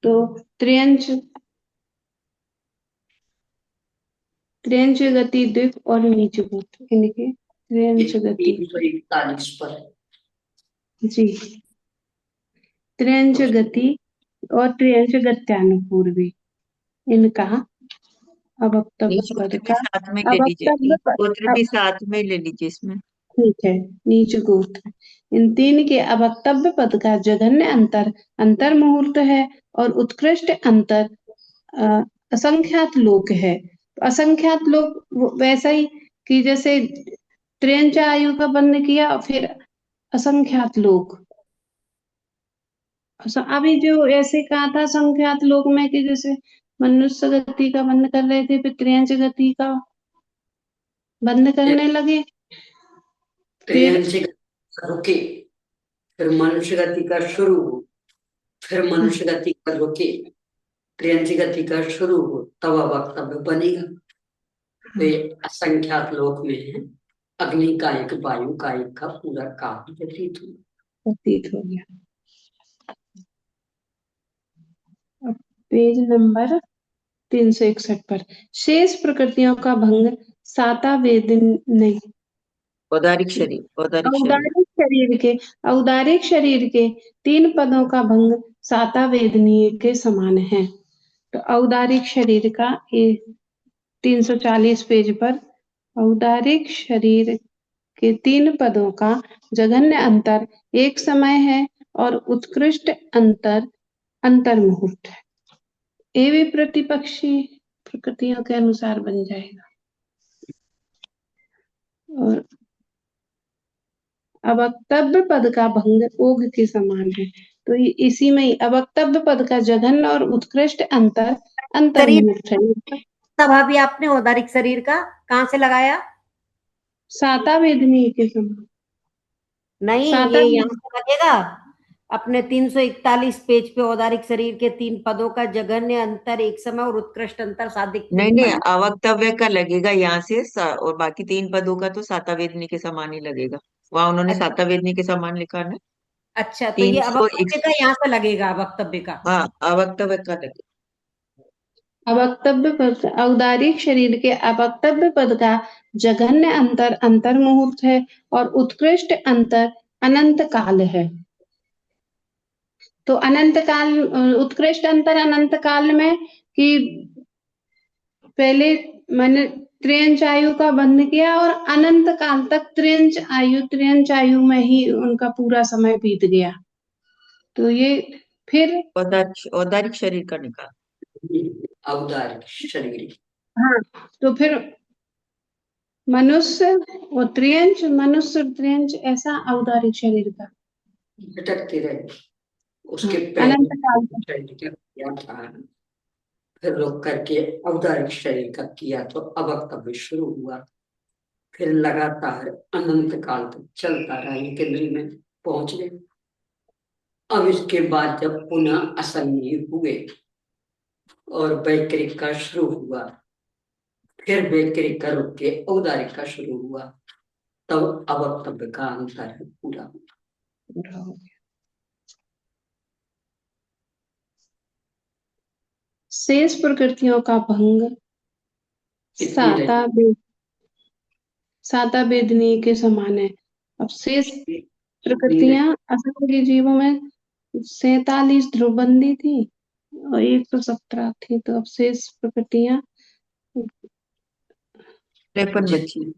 तो त्रियंच त्रियंच गति द्विक और नीच गोत्र, इनके त्रियंच गति 341 पर जी, त्रियंच गति और त्रियंच गत्यानुपूर्वी, इनका अवक्तव्य नीच पद गोत्र भी का साथ में ले लीजिए, अवक्तव्य नीच गोत्र भी साथ में ले लीजिए इसमें। ठीक है, नीच गोत्र, इन 3 के अवक्तव्य पद का जघन्य अंतर अंतर मुहूर्त है और उत्कृष्ट अंतर असंख्यात लोक है। असंख्यात लोक वैसा ही कि जैसे त्रियंच आयु का बंद किया, फिर असंख्यात लोक। अभी जो ऐसे कहा था संख्यात लोक में कि जैसे मनुष्य गति का बंद कर रहे थे, फिर त्रियंच गति का बंद करने लगे, फिर त्रियंच रुके, फिर मनुष्य गति का शुरू हो, फिर मनुष्य गति का रुके, त्रियंच गति का शुरू हो, तब वक्तव्य बनेगा। तो ये असंख्यात लोक में है, अग्नि का एक, वायु का एक का पूरा काल व्यतीत हुआ। प्रतीत हो गया। अब पेज नंबर 361 पर शेष प्रकृतियों का भंग साता वेदन नहीं, औदारिक शरीर, औदारिक शरीर। औदारिक शरीर के औदारिक शरीर के 3 पदों का भंग साता वेदनीय के समान है। तो औदारिक शरीर का ये 340 पेज पर औदारिक शरीर के 3 पदों का जघन्य अंतर एक समय है और उत्कृष्ट अंतर अंतर मुहूर्त है। ये भी प्रतिपक्षी प्रकृतियों के अनुसार बन जाएगा। और अवक्तव्य पद का भंग ओघ के समान है। तो इसी में ही अवक्तव्य पद का जघन्य और उत्कृष्ट अंतर अंतर शरीर मुहूर्त है। तब अभी आपने औदारिक शरीर का कहाँ से लगाया? साता वेदनीय के समान। नहीं, साता ये यहाँ से लगेगा अपने 341 पेज पे। औदारिक शरीर के 3 पदों का जघन्य अंतर एक समय और उत्कृष्ट अंतर साधिक नहीं नहीं, बना। अवक्तव्य का लगेगा यहाँ से और बाकी 3 पदों का तो सातावेदनी के समान ही लगेगा। वहां उन्होंने सातावेदनी के समान लिखा है ना। अच्छा, तो ये 301। अवक्तव्य का यहाँ से लगेगा, अवक्तव्य का। हाँ, अवक्तव्य का लगेगा। अवक्तव्य पद औदारिक शरीर के अवक्तव्य पद का जघन्य अंतर अंतर मुहूर्त है और उत्कृष्ट अंतर अनंत काल है। तो अनंत काल, उत्कृष्ट अंतर अनंत काल में कि पहले मैंने त्रियंच आयु का बंद किया और अनंत काल तक त्रियंच आयु में ही उनका पूरा समय बीत गया। तो ये फिर औदारिक शरीर का निकाल। औदारिक शरीर, हाँ, तो फिर मनुष्य और त्रियंच, मनुष्य और त्रियंच, ऐसा औदारिक शरीर का। भटकते रहे। उसके हाँ, पहले अनंत काल तक। शरीर का किया था, फिर रुक करके औदारिक शरीर का किया तो अवक्तव्य शुरू हुआ, फिर लगातार अनंत काल तक चलता रहा, केंद्र में पहुंच गए। अब इसके बाद जब पुनः असंज्ञ हुए और वैकृत का शुरू हुआ, फिर वैकृत का रुक के औदारिक का शुरू हुआ, तब अवक्तव्य का अंतर पूरा हुआ। शेष प्रकृतियों का भंग कितनी रही? साता वेदनी के समान है। अब शेष कितनी प्रकृतियां रही? असंख्य जीवों में 47 ध्रुवबंदी थी और 117 थी, तो अब शेष प्रकृतियां 53 बची।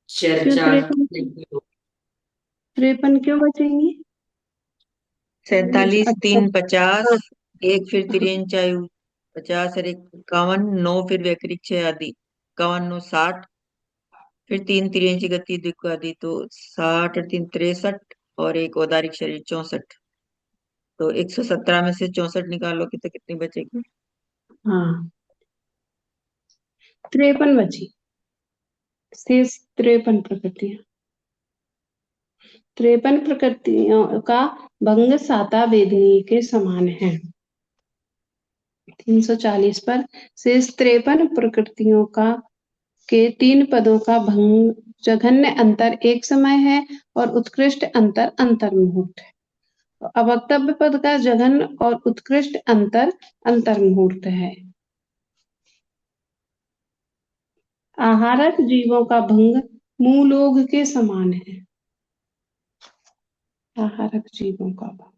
क्यों चर्चा 53 क्यों बचेंगी? 47, अच्छा, 3 50, हाँ, एक फिर तिरंज आयु 50 और एक 51, 9 फिर वैक्रिक 6 आदि 51, 9 60, फिर 3 तिरंज गति द्विक आदि तो 60 और 3 63 और एक औदारिक शरीर 64। तो 117 में से 64 निकालोगे तो कितनी बचेगी? हाँ, 53 बची। शेष 53 प्रकृतियां, 53 प्रकृतियों का भंग साता वेदनी के समान है। 340 पर शेष 53 प्रकृतियों का के 3 पदों का भंग जघन्य अंतर एक समय है और उत्कृष्ट अंतर अंतर्मुहूर्त है। अवक्तव्य पद का जघन्य और उत्कृष्ट अंतर अंतर्मुहूर्त है। आहारक जीवों का भंग मूलोग के समान है। आहारक जीवों का भंग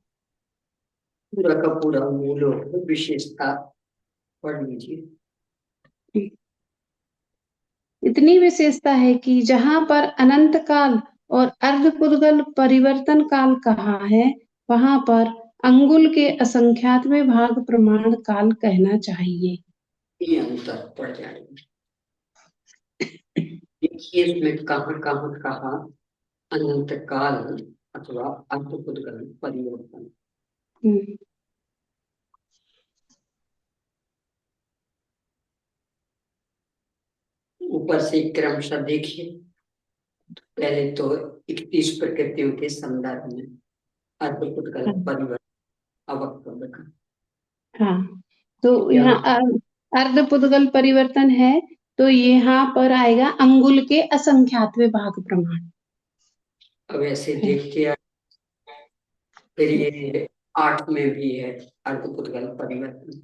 पूरा का पूरा मूल विशेषता पढ़ लीजिए। इतनी विशेषता है कि जहां पर अनंत काल और अर्धपुद्गल परिवर्तन काल कहा है, वहां पर अंगुल के असंख्यातवें भाग प्रमाण काल कहना चाहिए। ये अंतर पड़ जाएगा। देखिए इसमें कहाँ कहाँ कहा अनंत काल अथवा अर्धपुद्गल परिवर्तन। हम्म, ऊपर से क्रमशः देखिए। पहले तो 31 प्रकृतियों के संदर्भ में अर्धपुद्गल परिवर्तन अवक्तव्य का। हाँ, तो यहाँ यहाँ अर्धपुद्गल परिवर्तन है, तो यहाँ पर आएगा अंगुल के असंख्यातवें भाग प्रमाण अब ऐसे है। देखते हैं। फिर ये 8 में भी है अर्धपुद्गल परिवर्तन।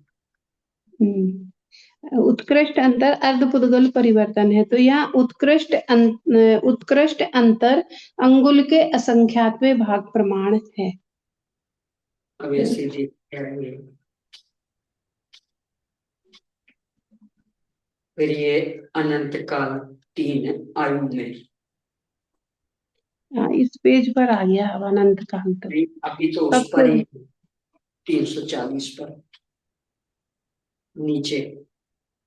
उत्कृष्ट अंतर अर्धपुद्गल परिवर्तन है, तो यहाँ उत्कृष्ट अंतर अंगुल के असंख्यातवें भाग प्रमाण है। अब ऐसे देखते हैं। फिर ये अनंत काल 3 आयु में। इस पेज पर आ गया अब अनंत काल तक। अभी तो उस सबसे पर ही 340 पर नीचे।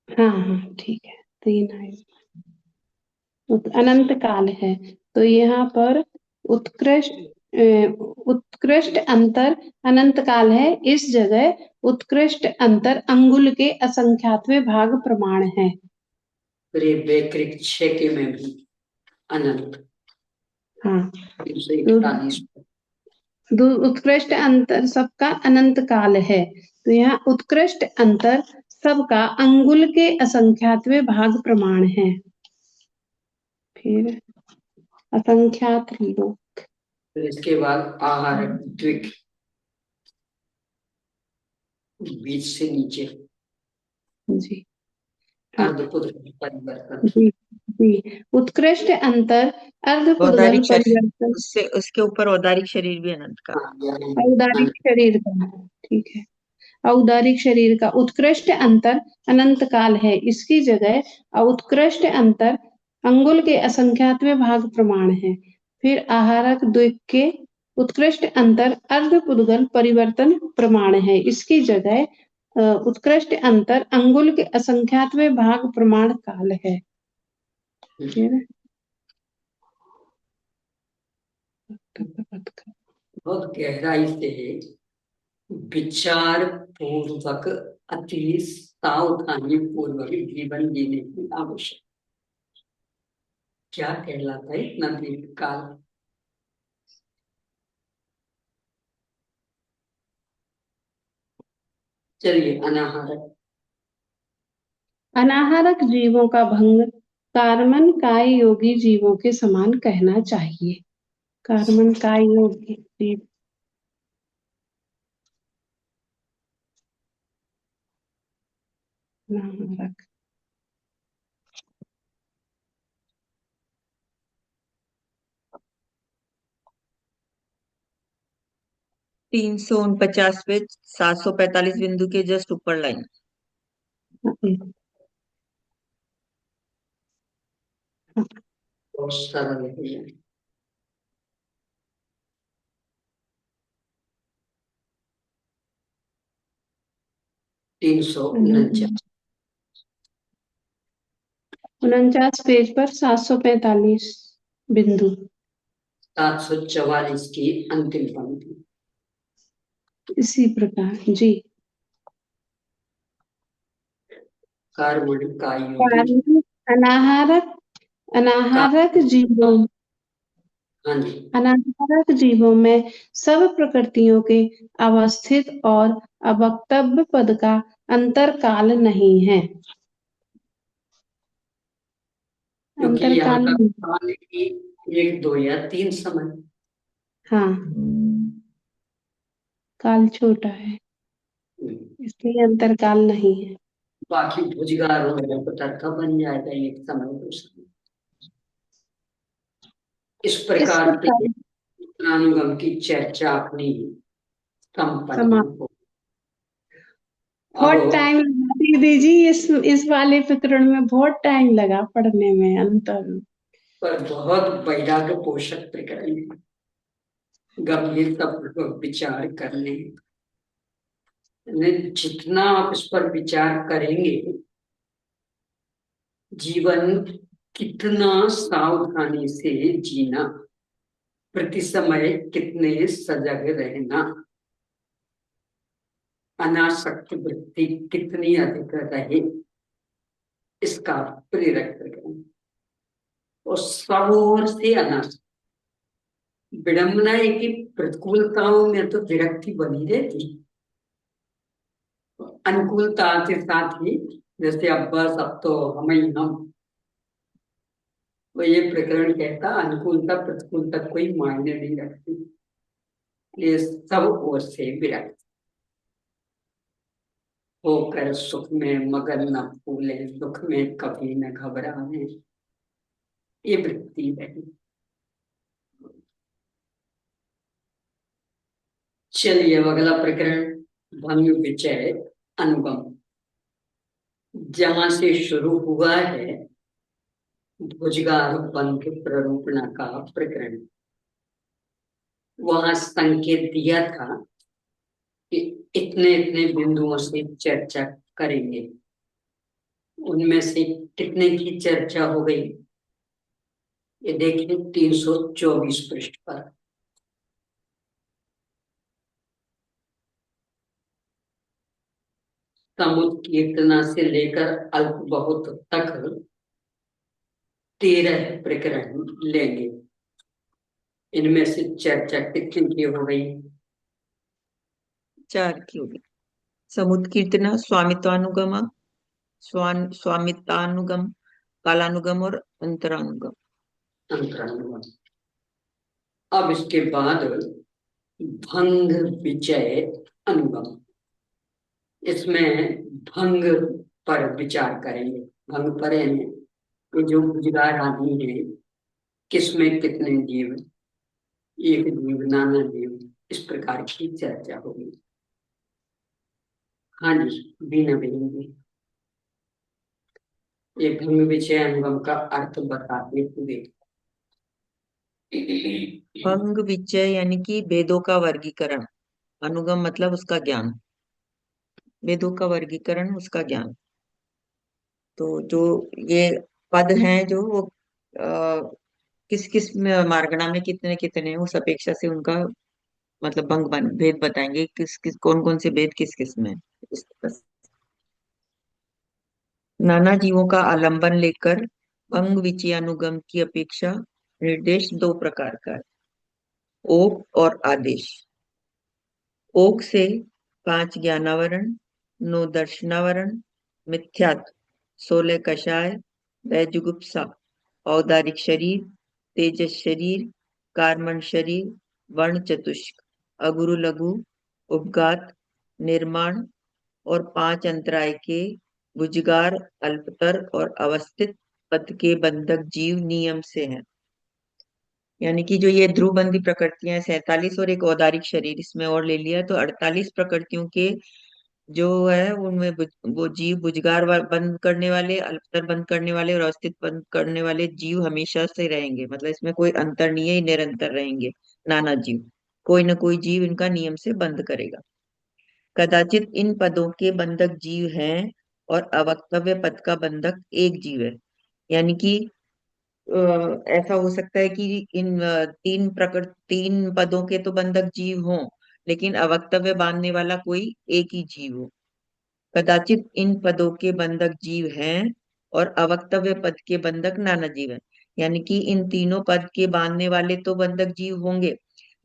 हाँ हाँ, ठीक है, 3 आयु अनंत काल है, तो यहाँ पर उत्कृष्ट उत्कृष्ट अंतर अनंत काल है, इस जगह उत्कृष्ट अंतर अंगुल के असंख्यातवें भाग प्रमाण है। फिर ये वैक्रिक 6 के में भी अनंत हाँ, 341 उत्कृष्ट अंतर सबका अनंत काल है, तो यहाँ उत्कृष्ट अंतर सबका अंगुल के असंख्यातवें भाग प्रमाण है। फिर असंख्यात लोक। फिर इसके बाद आहार द्विक बीच से नीचे जी हाँ, अर्धपुद्गल परिवर्तन। जी जी, उत्कृष्ट अंतर अर्धपुद्गल औदारिक शरीर, परिवर्तन उससे उसके ऊपर औदारिक शरीर भी अनंत का। औदारिक शरीर का, ठीक है, औदारिक शरीर का उत्कृष्ट अंतर अनंत काल है, इसकी जगह उत्कृष्ट अंतर अंगुल के असंख्यातवें भाग प्रमाण है। फिर आहारक द्विक के उत्कृष्ट अंतर अर्धपुद्गल परिवर्तन प्रमाण है, इसकी जगह उत्कृष्ट अंतर अंगुल के असंख्यातवें भाग प्रमाण काल है। फिर बहुत गहराई से विचार पूर्वक अति सावधानी पूर्वक जीवन जीने की आवश्यकता। क्या कहलाता है इतना दीर्घ काल? चलिए अनाहारक। अनाहारक जीवों का भंग कार्मन काय योगी जीवों के समान कहना चाहिए। कार्मन काय योगी जीव अनाहारक। 349 पे 745 बिंदु के जस्ट ऊपर लाइन। बहुत सरल है ये। 349। 49 पेज पर 745 बिंदु। 744 की अंतिम पंक्ति। इसी प्रकार जी। कर्मण कायोगी। कारण अनाहारक अनाहारक जीवों हाँ जी। अनाहारक जीवों में सब प्रकृतियों के अवस्थित और अवक्तव्य पद का अंतरकाल नहीं है। क्योंकि यहाँ अंतरकाल तक नहीं। काल की 1 2 या 3 समय। हाँ, काल छोटा है इसलिए अंतरकाल नहीं है। बाकी भुजगार हो गया तो तर्क बन जाएगा एक समय 2 समय। इस इस प्रकार के प्रकार अनुगम की चर्चा अपनी संपन्न समाप्त। हो। बहुत अब टाइम लगा दीदी जी, इस वाले प्रकरण में बहुत टाइम लगा पढ़ने में अंतर। पर बहुत वैराग्य पोषक प्रकरण है। गंभीरतापूर्वक विचार करने, जितना आप इस पर विचार करेंगे, जीवन कितना सावधानी से जीना, प्रति समय कितने सजग रहना, अनासक्त वृत्ति कितनी अधिक रहे, इसका प्रेरक प्रकरण। और सब ओर से अनासक्त। विडंबना है कि प्रतिकूलताओं में तो विरक्ति बनी रहती, अनुकूलता के साथ ही जैसे अब बस अब तो हम ही हम, वो ये प्रकरण कहता अनुकूलता प्रतिकूलता कोई मायने नहीं रखती, ये सब ओर से विरक्त होकर सुख में मगन न फूले, दुख में कभी न घबराए, ये वृत्ति रही। चलिए अब अगला प्रकरण भंग विचय अनुगम। जहां से शुरू हुआ है भुजगार बंध प्ररूपणा का प्रकरण, वहां संकेत दिया था कि इतने इतने बिंदुओं से चर्चा करेंगे। उनमें से कितने की चर्चा हो गई ये देखिए 324 पृष्ठ पर। समुत्कीर्तना से लेकर अल्प बहुत तक 13 प्रकरण लेंगे। इनमें से चर्चा कितनी की हो गई? 4 की होगी। समुत्कीर्तना, स्वामित्वानुगम, स्वामित्वानुगम, कालानुगम और अंतरानुगम। अंतरानुगम। अब इसके बाद भंग विचय अनुगम। इसमें भंग पर विचार करेंगे। भंग पर यानी ये जो गुजरार आदमी है, किसमें कितने जीव, एक जीव नाना जीव, इस प्रकार की चर्चा होगी। हाँ जी, बीना बेहेंगे ये भंग विषय अनुगम का अर्थ बताते हुए। भंग विचय यानी कि भेदों का वर्गीकरण, अनुगम मतलब उसका ज्ञान, वेदों का वर्गीकरण उसका ज्ञान। तो जो ये पद हैं जो वो किस किस मार्गणा में कितने कितने हैं, उस अपेक्षा से उनका मतलब भेद बताएंगे, किस किस कौन कौन से भेद किस किस में है। इस तरह से नाना जीवों का आलंबन लेकर भंग विचयानुगम की अपेक्षा निर्देश 2 प्रकार का है, ओक और आदेश। ओक से 5 ज्ञानावरण, 9 दर्शनावरण, मिथ्यात्व, 16 कषाय, वैजुगुप्सा, औदारिक शरीर, तेजस शरीर, कार्मण शरीर, वर्ण चतुष्क, अगुरु लघु, उपघात, निर्माण और 5 अंतराय के भुजगार, अल्पतर और अवस्थित पद के बंधक जीव नियम से हैं। यानी कि जो ये ध्रुवबंधी प्रकृतियां हैं 47 और एक औदारिक शरीर इसमें और ले लिया, तो 48 प्रकृतियों के जो है उनमें वो जीव भुजगार बंद करने वाले, अल्पतर बंद करने वाले और अवस्थित बंद करने वाले जीव हमेशा से रहेंगे। मतलब इसमें कोई अंतर नहीं है, ये निरंतर रहेंगे। नाना जीव, कोई ना कोई जीव इनका नियम से बंद करेगा। कदाचित इन पदों के बंधक जीव हैं और अवक्तव्य पद का बंधक एक जीव है। यानी कि ऐसा हो सकता है कि इन तीन पदों के तो बंधक जीव हों, लेकिन अवक्तव्य बांधने वाला कोई एक ही जीव हो। कदाचित इन पदों के बंधक जीव हैं और अवक्तव्य पद के बंधक नाना जीव हैं। यानी कि इन तीनों पद के बांधने वाले तो बंधक जीव होंगे,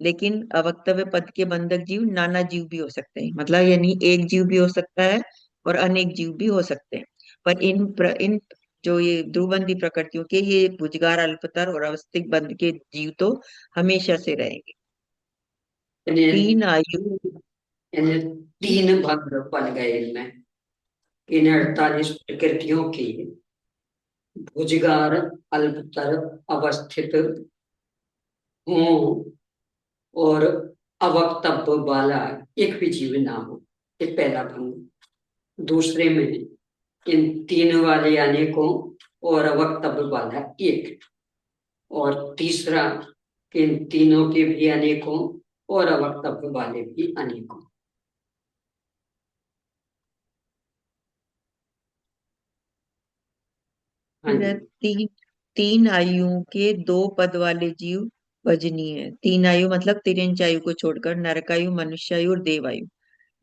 लेकिन अवक्तव्य पद के बंधक जीव नाना जीव भी हो सकते हैं। मतलब यानी एक जीव भी हो सकता है और अनेक जीव भी हो सकते हैं। पर इन जो ये ध्रुवबंधी प्रकृतियों के ये भुजगार, अल्पतर और अवस्थित बंध के जीव तो हमेशा से रहेंगे। तीन आयु यानी तीन भाग बन गए इनमें। इन 48 प्रकृतियों की भुजगार, अल्पतर, अवस्थित हों और अवक्तव्य वाला एक भी जीव ना हो, ये पहला भंग। दूसरे में इन तीन वाले अनेकों और अवक्तव्य वाला एक, और तीसरा इन तीनों के भी अनेकों और अवक्तव्य वाले भी अनेकों। हाँ जी। तीन आयुओं के दो पद वाले जीव भजनीय है। तीन आयु मतलब तिर्यंच आयु को छोड़कर नरकायु, मनुष्यायु और देवायु,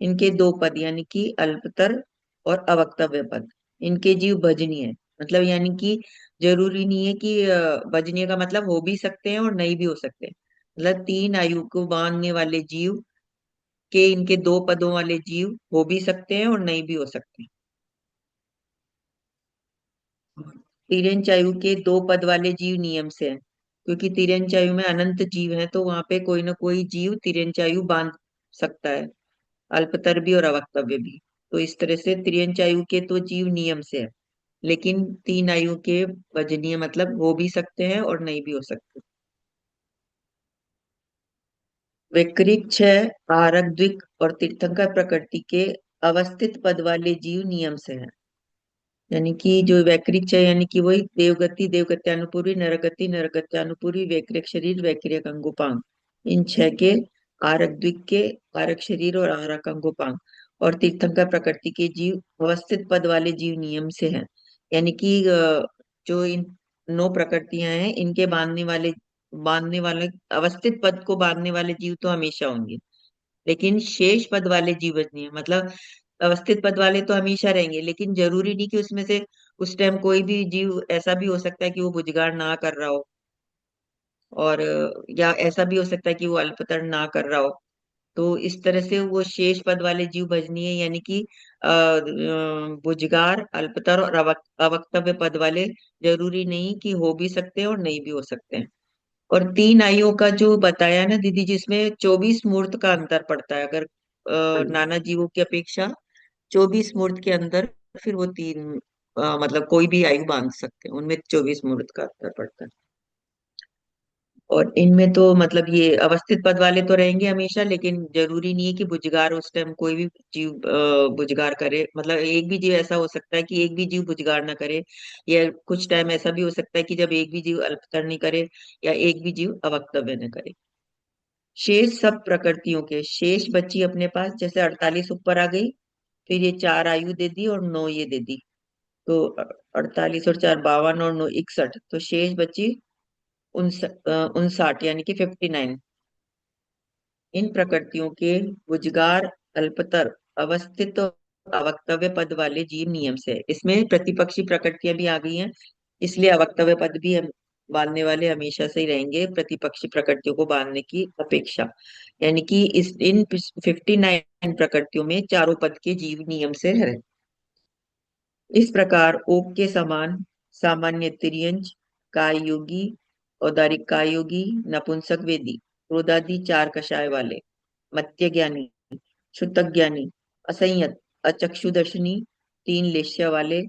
इनके दो पद यानी कि अल्पतर और अवक्तव्य पद, इनके जीव भजनीय है। मतलब यानी कि जरूरी नहीं है कि भजनीय का मतलब हो भी सकते हैं और नहीं भी हो सकते। मतलब तीन आयु को बांधने वाले जीव के इनके दो पदों वाले जीव हो भी सकते हैं और नहीं भी हो सकते। तिर्यंचायु के दो पद वाले जीव नियम से है, क्योंकि तिर्यंचायु में अनंत जीव हैं, तो वहां पे कोई ना कोई जीव तिर्यंचायु बांध सकता है, अल्पतर भी और अवक्तव्य भी। तो इस तरह से तिर्यंचायु के तो जीव नियम से है, लेकिन तीन आयु के वजनीय मतलब हो भी सकते हैं और नहीं भी हो सकते। वैकृक, क्षय, आरक, द्विक और तीर्थंकर प्रकृति के अवस्थित पद वाले जीव नियम से है। यानी कि जो वैकृक है यानी कि वही देवगति, देवगत्यानुपूर्वी, नरगति, नरगत्यानुपूर्वी, वैकृक शरीर, वैकृक अंगोपांग, इन छह के आरक द्विक के आरक शरीर और आरक अंगोपांग और तीर्थंकर प्रकृति के जीव अवस्थित पद वाले जीव नियम से हैं। यानी कि जो इन नौ प्रकृतियां हैं इनके बांधने वाले अवस्थित पद को बांधने वाले जीव तो हमेशा होंगे, लेकिन शेष पद वाले जीव नहीं है। मतलब अवस्थित पद वाले तो हमेशा रहेंगे, लेकिन जरूरी नहीं कि उसमें से उस टाइम कोई भी जीव ऐसा भी हो सकता है कि वो भुजगार ना कर रहा हो, और या ऐसा भी हो सकता है कि वो अल्पतर ना कर रहा हो। तो इस तरह से वो शेष पद वाले जीव भजनीय है। यानी कि भुजगार, अल्पतर और अवक्तव्य पद वाले जरूरी नहीं कि हो भी सकते हैं और नहीं भी हो सकते हैं। और तीन आयुओं का जो बताया ना दीदी, जिसमें 24 मूर्त का अंतर पड़ता है, अगर हाँ जी। नाना जीवों की अपेक्षा 24 मूर्त के अंदर फिर वो तीन मतलब कोई भी आयु बांध सकते हैं, उनमें 24 मूर्त का अंतर पड़ता है। और इनमें तो मतलब ये अवस्थित पद वाले तो रहेंगे हमेशा, लेकिन जरूरी नहीं है कि भुजगार उस टाइम कोई भी जीव भुजगार करे। मतलब एक भी जीव ऐसा हो सकता है कि एक भी जीव भुजगार ना करे, या कुछ टाइम ऐसा भी हो सकता है कि जब एक भी जीव अल्पतर नहीं करे या एक भी जीव अवक्तव्य न करे। शेष सब प्रकृतियों के शेष बची अपने पास, जैसे 48 ऊपर आ गई, फिर ये चार आयु दे दी और नौ ये दे दी, तो 48 और चार 52 और नौ 61, तो शेष बची 59 यानी कि 59। इन प्रकृतियों के भुजगार, अल्पतर, अवस्थित और अवक्तव्य पद वाले जीव नियम से है। इसमें प्रतिपक्षी प्रकृतियां भी आ गई हैं, इसलिए अवक्तव्य पद भी हम बांधने वाले हमेशा से ही रहेंगे प्रतिपक्षी प्रकृतियों को बांधने की अपेक्षा। यानी कि इस इन 59 प्रकृतियों में चारों पद के जीव नियम से है। इस प्रकार ओक के समान सामान्य तिर्यंच, काय योगी, औदारिक काय योगी, नपुंसक वेदी, क्रोधादि चार कषाय वाले, मत्य ज्ञानी, क्षुतक ज्ञानी, असंयत, अचक्षुदर्शनी, तीन लेश्या वाले,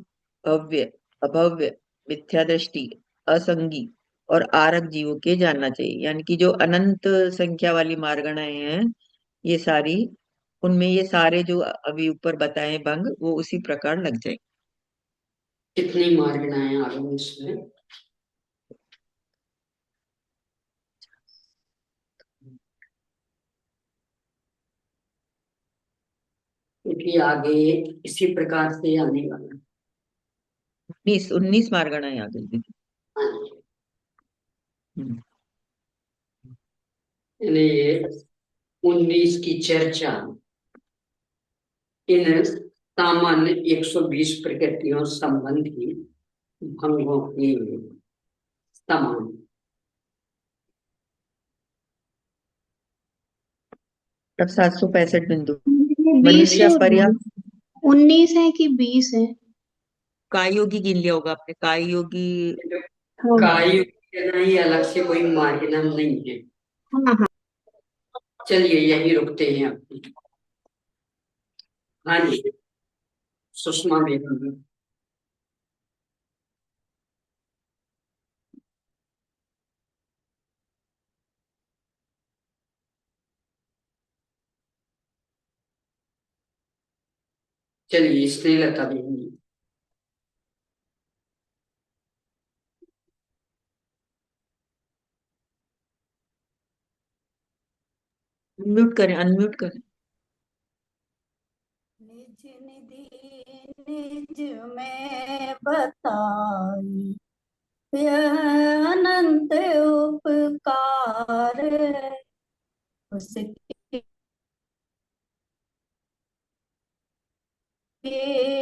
भव्य, अभव्य, मिथ्या दृष्टि, असंगी और आरक जीवों के जानना चाहिए। यानी कि जो अनंत संख्या वाली मार्गणाएं हैं ये सारी, उनमें ये सारे जो अभी ऊपर बताए भंग वो उसी प्रकार लग जाए। कितनी मार्गणाएं आ गई इसमें? क्योंकि आगे इसी प्रकार से आने वाला। 19 मार्गणाएं आ गई। हाँ, हम्म। यानी ये 19 की चर्चा इन सामान्य 120 प्रकृतियों संबंधी भंगों की समान। तब 765 बिंदु। 20 है मनुष्य और पर्या 19 है कि 20 है? काय योगी गिन लिया होगा आपने, काय योगी। हाँ काय कहना ही अलग से कोई मार्गीनाम नहीं है। हाँ हाँ। चलिए यही रुकते हैं अपनी। हाँ जी, सुषमा बेगम जी। चलिए स्नेहलता बेगम जी। म्यूट करें, अनम्यूट करें। निज निधि निज में बताई, यह अनंत उपकार उसके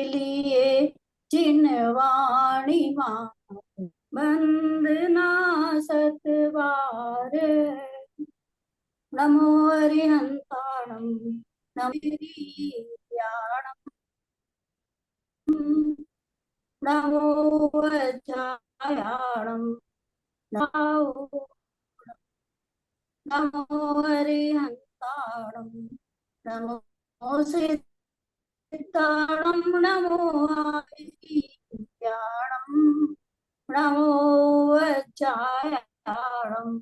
लिए जिनवाणी मां बंदना सतवार। नमो हरिहंताणं नमो नमो वज्रायाणं नमो हरिहंताणं नमो सिद्धाणं नमो आदित्याणं नमो वज्रायाणं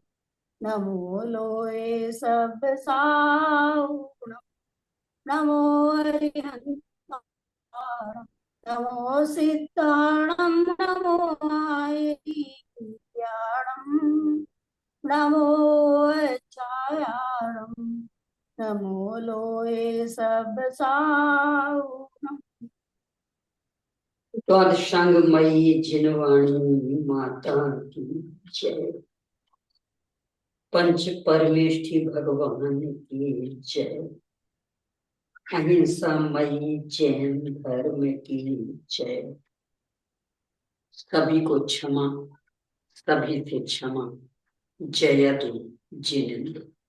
नमो लोये सब साहुणं नमो हरिहंताणं नमो सिद्धाणं नमो आदित्याणं नमो वज्रायाणं नमो लोये सब साहुणं। द्वादशांगमयी जिनवाणी माता की जय। पंच परमेष्ठी भगवान की जय। अहिंसामयी जैन धर्म की जय। सभी को क्षमा, सभी से क्षमा। जयतु जिनेंद्र।